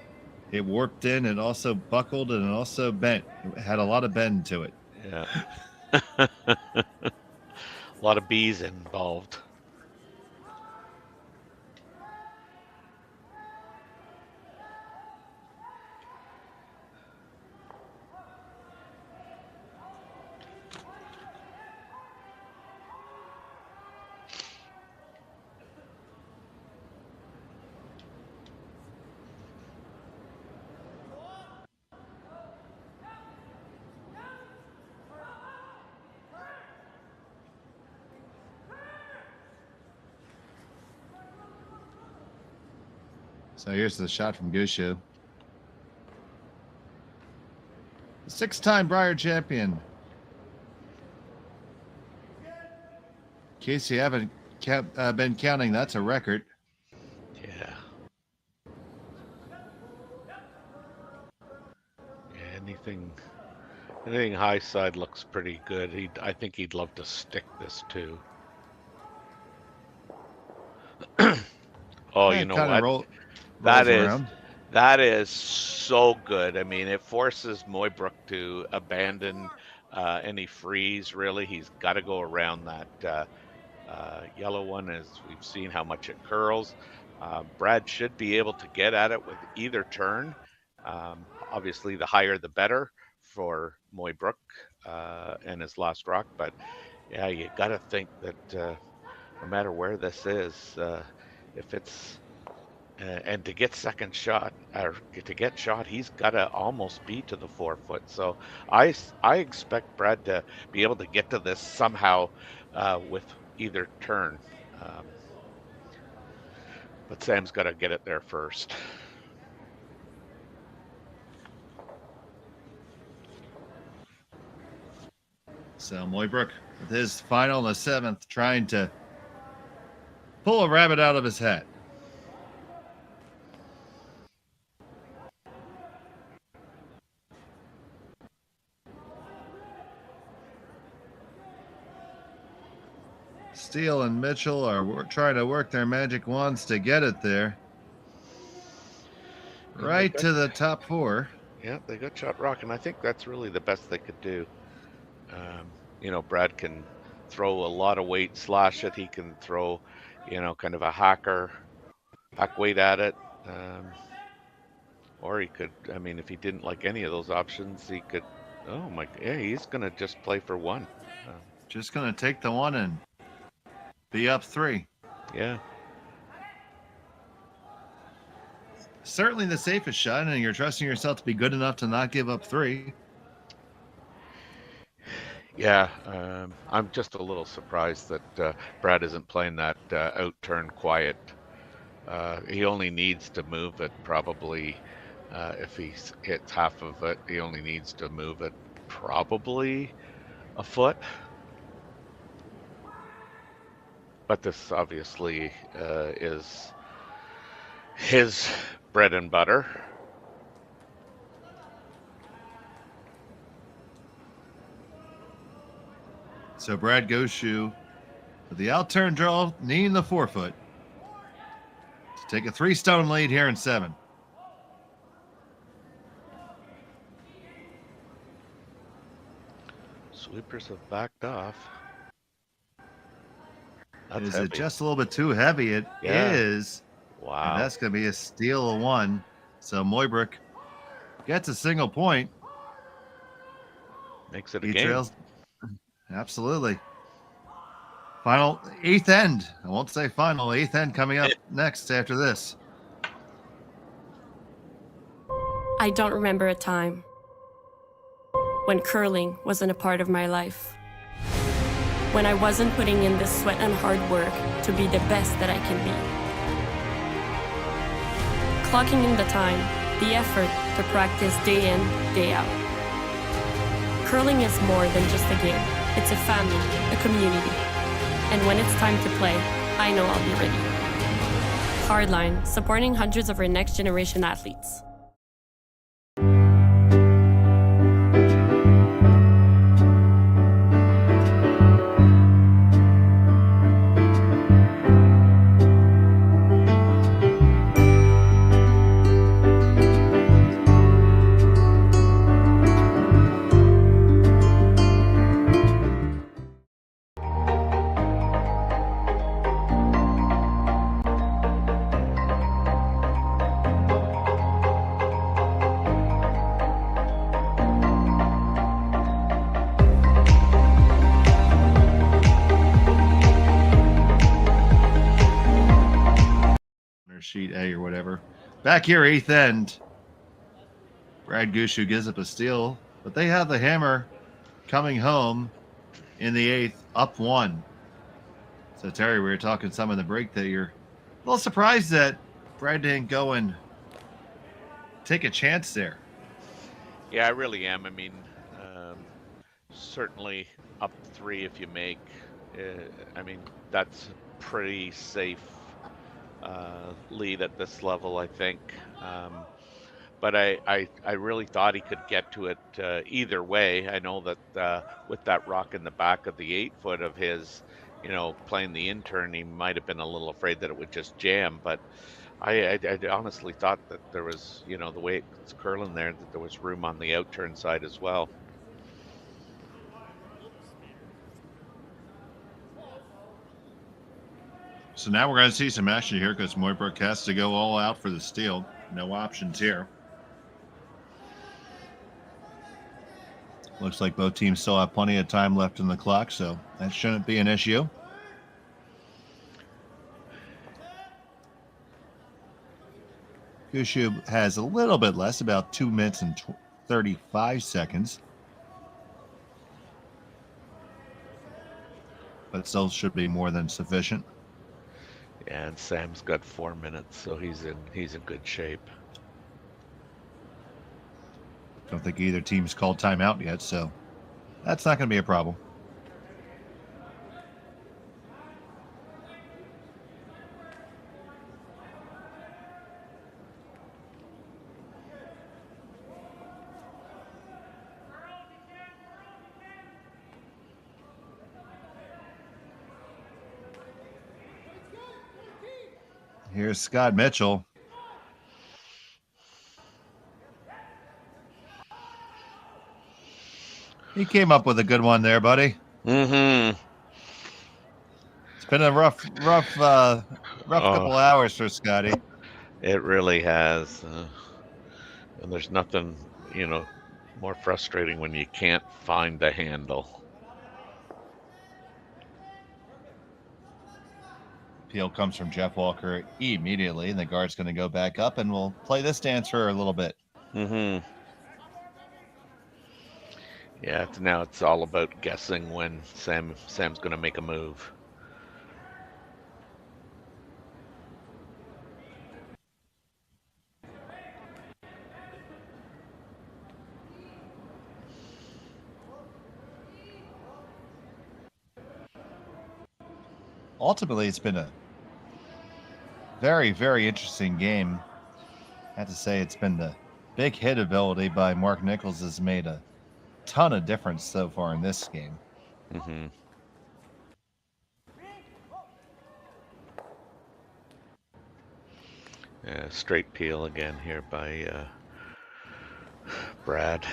It warped in and also buckled and also bent. It had a lot of bend to it. Yeah. A lot of bees involved. So here's the shot from Gushue. The 6-time Brier champion. In case you haven't been counting, that's a record. Yeah. Anything high side looks pretty good. I think he'd love to stick this too. Oh, you know what? That is so good. I mean, it forces Mooibroek to abandon any freeze, really. He's got to go around that yellow one, as we've seen how much it curls. Brad should be able to get at it with either turn. Obviously, the higher the better for Mooibroek and his last rock. But, yeah, you got to think that no matter where this is, if it's... and to get second shot, or to get shot, he's got to almost be to the 4 foot. So I expect Brad to be able to get to this somehow with either turn. But Sam's got to get it there first. So Mooibroek with his final in the 7th, trying to pull a rabbit out of his hat. Steele and Mitchell are trying to work their magic wands to get it there. Right to the top 4. Yeah, they got shot rock, and I think that's really the best they could do. You know, Brad can throw a lot of weight, slash it. He can throw, you know, kind of a hack weight at it. Or he could, I mean, if he didn't like any of those options, he could, oh my, yeah, he's going to just play for 1. Just going to take the 1 and be up 3. Yeah. Certainly the safest shot, and you're trusting yourself to be good enough to not give up 3. Yeah, I'm just a little surprised that Brad isn't playing that out turn quiet. He only needs to move it probably, if he hits half of it, he only needs to move it probably a foot. But this obviously is his bread and butter. So Brad Gushue with the out-turn draw, knee in the forefoot, to take a 3-stone lead here in 7. Sweepers have backed off. Is heavy. it just a little bit too heavy? It is. Wow. And that's going to be a steal of 1. So Mooibroek gets a single point. Makes it a He game. trails. Absolutely. Final 8th end. I won't say final. 8th end coming up next after this. I don't remember a time when curling wasn't a part of my life. When I wasn't putting in the sweat and hard work to be the best that I can be. Clocking in the time, the effort to practice day in, day out. Curling is more than just a game. It's a family, a community. And when it's time to play, I know I'll be ready. Hardline, supporting hundreds of our next generation athletes. Sheet A or whatever. Back here, 8th end. Brad Gushue gives up a steal, but they have the hammer coming home in the 8th, up 1. So, Terry, we were talking some in the break that you're a little surprised that Brad didn't go and take a chance there. Yeah, I really am. I mean, certainly up 3 if you make. I mean, that's pretty safe lead at this level, I think. But I really thought he could get to it either way. I know that with that rock in the back of the 8-foot of his, playing the intern, he might have been a little afraid that it would just jam. But I honestly thought that there was, the way it's curling there, that there was room on the out-turn side as well. So now we're going to see some action here because Mooibroek has to go all out for the steal. No options here. Looks like both teams still have plenty of time left in the clock, so that shouldn't be an issue. Gushue has a little bit less, about 2 minutes and 35 seconds. But still should be more than sufficient. Yeah, and Sam's got 4 minutes, so he's in good shape. Don't think either team's called timeout yet, so that's not going to be a problem. Here's Scott Mitchell. He came up with a good one there, buddy. Mm-hmm. It's been a rough couple hours for Scotty. It really has. And there's nothing, more frustrating when you can't find the handle. Appeal comes from Jeff Walker immediately, and the guard's going to go back up, and we'll play this dance for a little bit. Mm-hmm. Yeah, now it's all about guessing when Sam's going to make a move. Ultimately, it's been a very, very interesting game. I have to say, it's been the big hit ability by Mark Nichols has made a ton of difference so far in this game. Mm-hmm. Straight peel again here by Brad.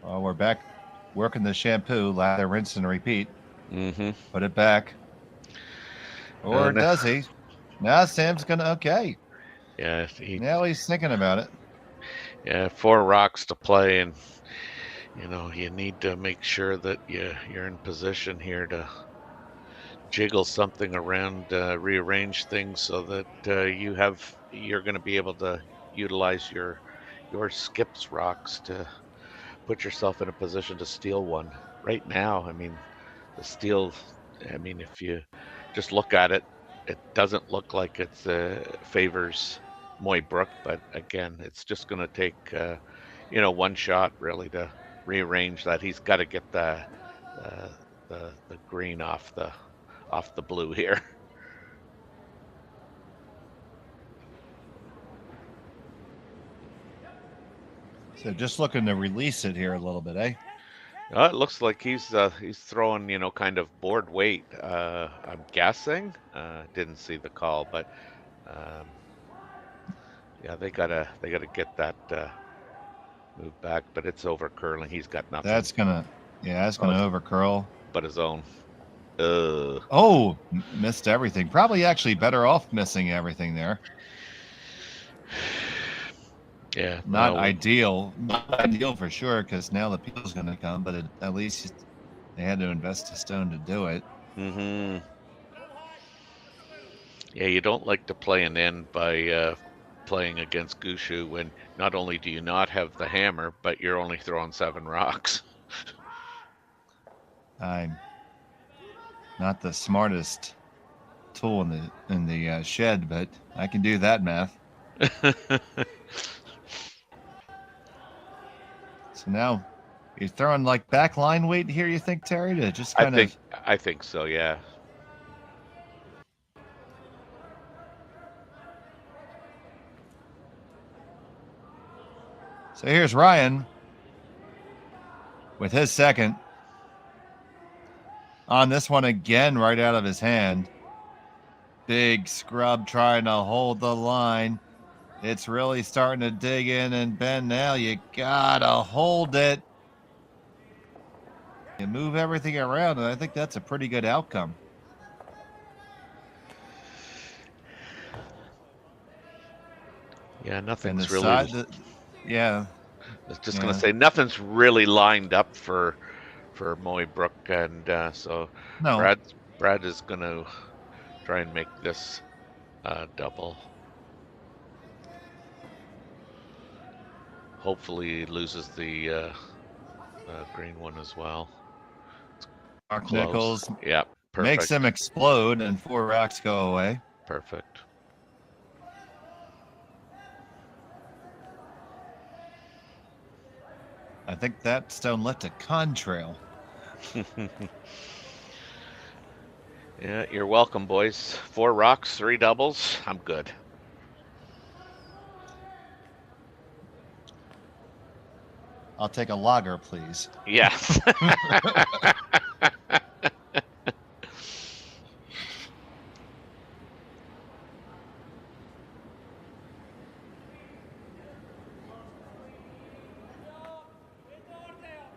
Well, we're back working the shampoo, lather, rinse, and repeat. Mm-hmm. Put it back. Or does he? Now Sam's going to, okay. Yeah. Now he's thinking about it. Yeah, 4 rocks to play, and you need to make sure that you're in position here to jiggle something around, rearrange things so that you're going to be able to utilize your skips rocks to put yourself in a position to steal one. Right now, I mean, the steal, if you just look at it, it doesn't look like it favors Mooibroek, but again, it's just going to take one shot really to rearrange that. He's got to get the green off the blue here. So just looking to release it here a little bit, eh? It looks like he's throwing, kind of board weight. I'm guessing. Didn't see the call, but yeah, they gotta get that move back. But it's over curling. He's got nothing. That's gonna over curl. But his own. Oh, missed everything. Probably actually better off missing everything there. Yeah, not ideal. Not ideal for sure, because now the peel's going to come, but at least they had to invest a stone to do it. Mm-hmm. Yeah, you don't like to play an end by playing against Gushue when not only do you not have the hammer, but you're only throwing 7 rocks. I'm not the smartest tool in the shed, but I can do that math. So now you're throwing like back line weight here, you think, Terry, to just kind of... I think so, yeah. So here's Ryan with his second. On this one again, right out of his hand. Big scrub trying to hold the line. It's really starting to dig in and bend now. You gotta hold it. You move everything around, and I think that's a pretty good outcome. Yeah, nothing's really... yeah. I was just going to say, nothing's really lined up for Mooibroek, and so no. Brad is going to try and make this double. Hopefully he loses the green one as well. Mark Nichols perfect. Makes him explode, and 4 rocks go away. Perfect. I think that stone left a contrail. Yeah, you're welcome, boys. 4 rocks, 3 doubles. I'm good. I'll take a lager, please. Yes.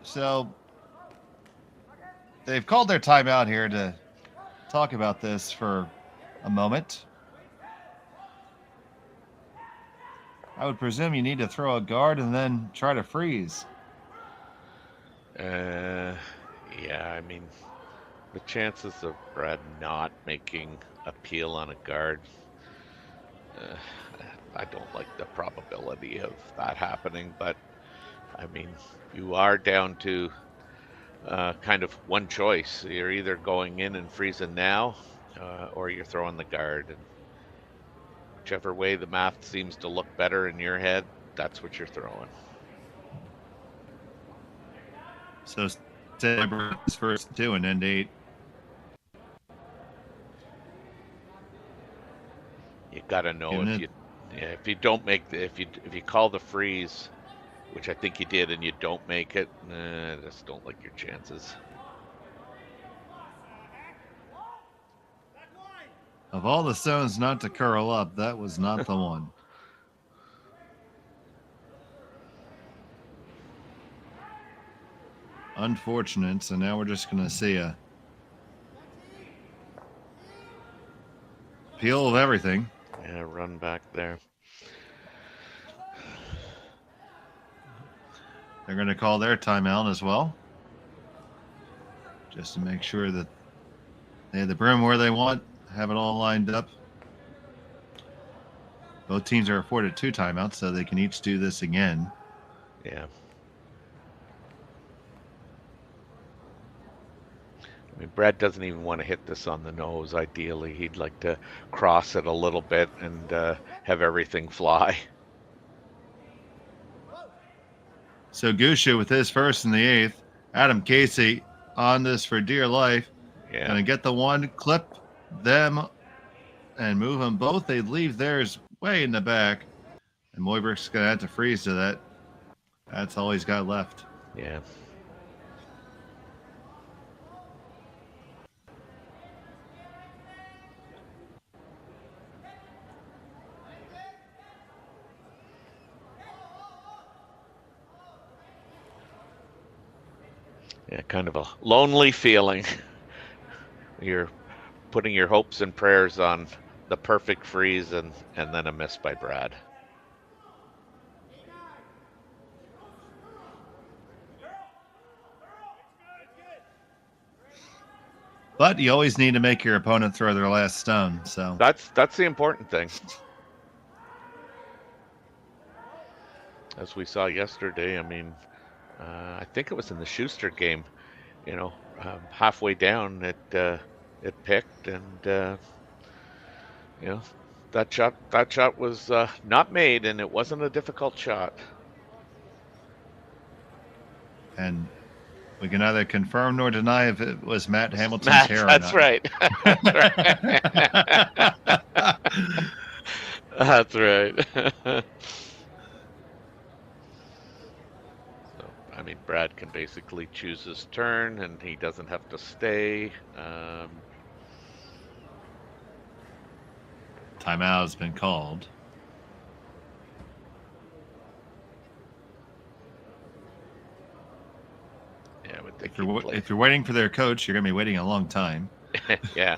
So they've called their timeout here to talk about this for a moment. I would presume you need to throw a guard and then try to freeze. Yeah, I mean, the chances of Brad not making a peel on a guard, I don't like the probability of that happening, but I mean, you are down to kind of one choice. You're either going in and freezing now, or you're throwing the guard. And whichever way the math seems to look better in your head, that's what you're throwing. So, Ste.Marie's first 2 and end 8. You gotta know if you don't make if you call the freeze which I think you did, and you don't make it, I just don't like your chances. Of all the stones not to curl up, that was not the one. Unfortunate. So now we're just going to see a peel of everything. Yeah, run back there. They're going to call their timeout as well, just to make sure that they have the brim where they want, have it all lined up. Both teams are afforded 2 timeouts, so they can each do this again. Yeah. I mean, Brad doesn't even want to hit this on the nose. Ideally, he'd like to cross it a little bit and have everything fly. So Gushue with his first in the 8th. Adam Casey on this for dear life. Yeah. Going to get the one, clip them, and move them both. They leave theirs way in the back. And Mooibroek's going to have to freeze to that. That's all he's got left. Yeah. Yeah, kind of a lonely feeling. You're putting your hopes and prayers on the perfect freeze and then a miss by Brad. But you always need to make your opponent throw their last stone. So that's the important thing. As we saw yesterday, I mean, I think it was in the Schuster game. You know, halfway down, it picked, and you know, that shot was not made, and it wasn't a difficult shot. And we can neither confirm nor deny if it was Matt Hamilton's hair or not. That's right. That's right. So, I mean, Brad can basically choose his turn, and he doesn't have to stay. Timeout has been called. Yeah, I would think if you're waiting for their coach, you're going to be waiting a long time. yeah.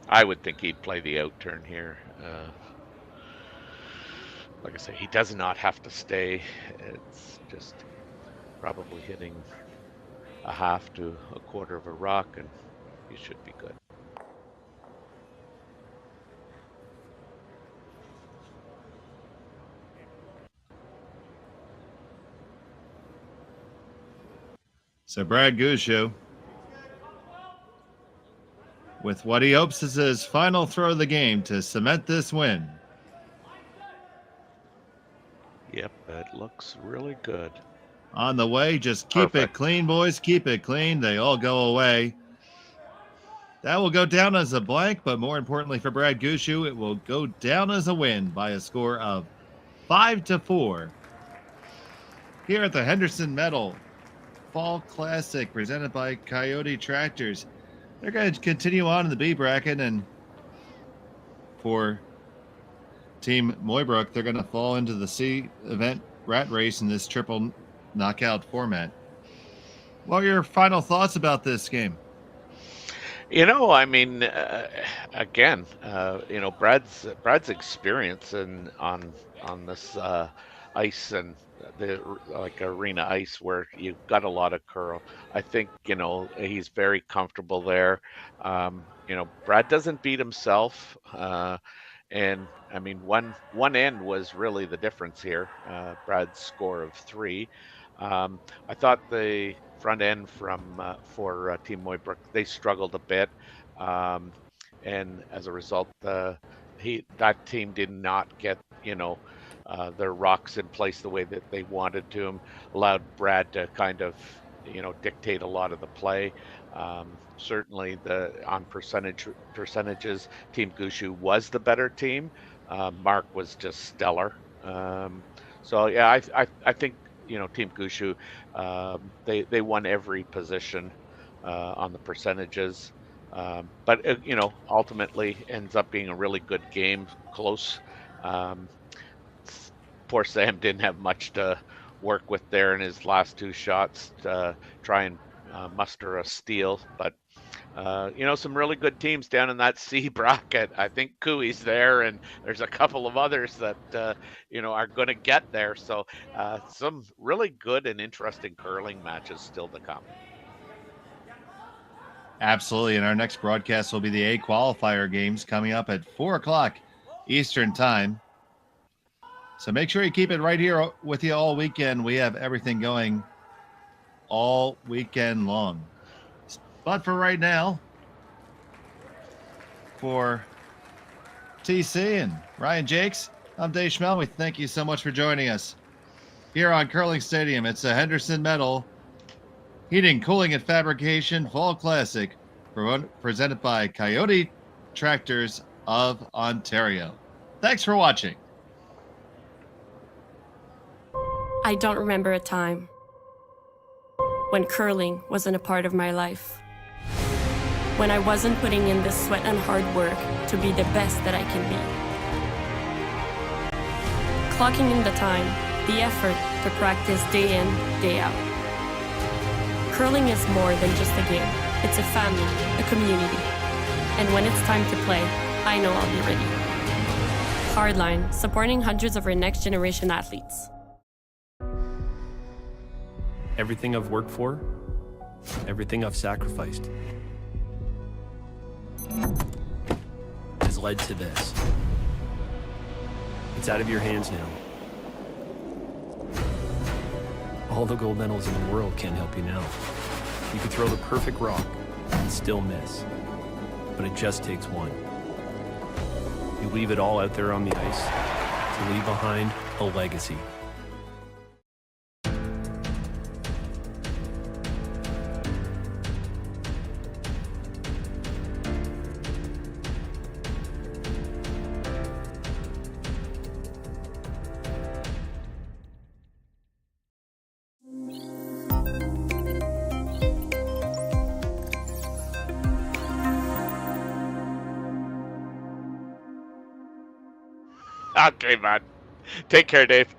I would think he'd play the out turn here. Like I say, he does not have to stay. It's just probably hitting a half to a quarter of a rock, and he should be good. So Brad Gushue, with what he hopes is his final throw of the game to cement this win. Yep, that looks really good. On the way, just keep it clean, boys. Keep it clean. They all go away. That will go down as a blank, but more importantly for Brad Gushue, it will go down as a win by a score of 5-4. Here at the Henderson Medal Fall Classic presented by Kioti Tractors. They're going to continue on in the B bracket, and for Team Mooibroek, they're going to fall into the C event rat race in this triple knockout format. What are your final thoughts about this game? You know, I mean, again, you know, Brad's experience on this ice and the like arena ice where you've got a lot of curl. I think, you know, he's very comfortable there. You know, Brad doesn't beat himself. And I mean, one end was really the difference here. Brad's score of 3. I thought the front end for Team Mooibroek, they struggled a bit, and as a result, that team did not get, you know, their rocks in place the way that they wanted to. Allowed Brad to kind of, you know, dictate a lot of the play. Certainly, on percentages, Team Gushue was the better team. Mark was just stellar. So yeah, I think Team Gushue, they won every position on the percentages, but ultimately ends up being a really good game, close. Um, Poor Sam didn't have much to work with there in his last two shots to try and muster a steal, but some really good teams down in that C bracket. I think Cooey's there, and there's a couple of others that are going to get there. So some really good and interesting curling matches still to come. Absolutely. And our next broadcast will be the A qualifier games coming up at 4 o'clock Eastern time. So make sure you keep it right here with you all weekend. We have everything going all weekend long. But for right now, for TC and Ryan Jakes, I'm Dave Schmel. We thank you so much for joining us here on Curling Stadium. It's a Henderson Metal Heating, Cooling, and Fabrication Fall Classic presented by Kioti Tractors of Ontario. Thanks for watching. I don't remember a time when curling wasn't a part of my life. When I wasn't putting in the sweat and hard work to be the best that I can be. Clocking in the time, the effort to practice day in, day out. Curling is more than just a game. It's a family, a community. And when it's time to play, I know I'll be ready. Hardline, supporting hundreds of our next generation athletes. Everything I've worked for, everything I've sacrificed, has led to this. It's out of your hands now. All the gold medals in the world can't help you now. You could throw the perfect rock and still miss, but it just takes one. You leave it all out there on the ice to leave behind a legacy. Okay, man. Take care, Dave.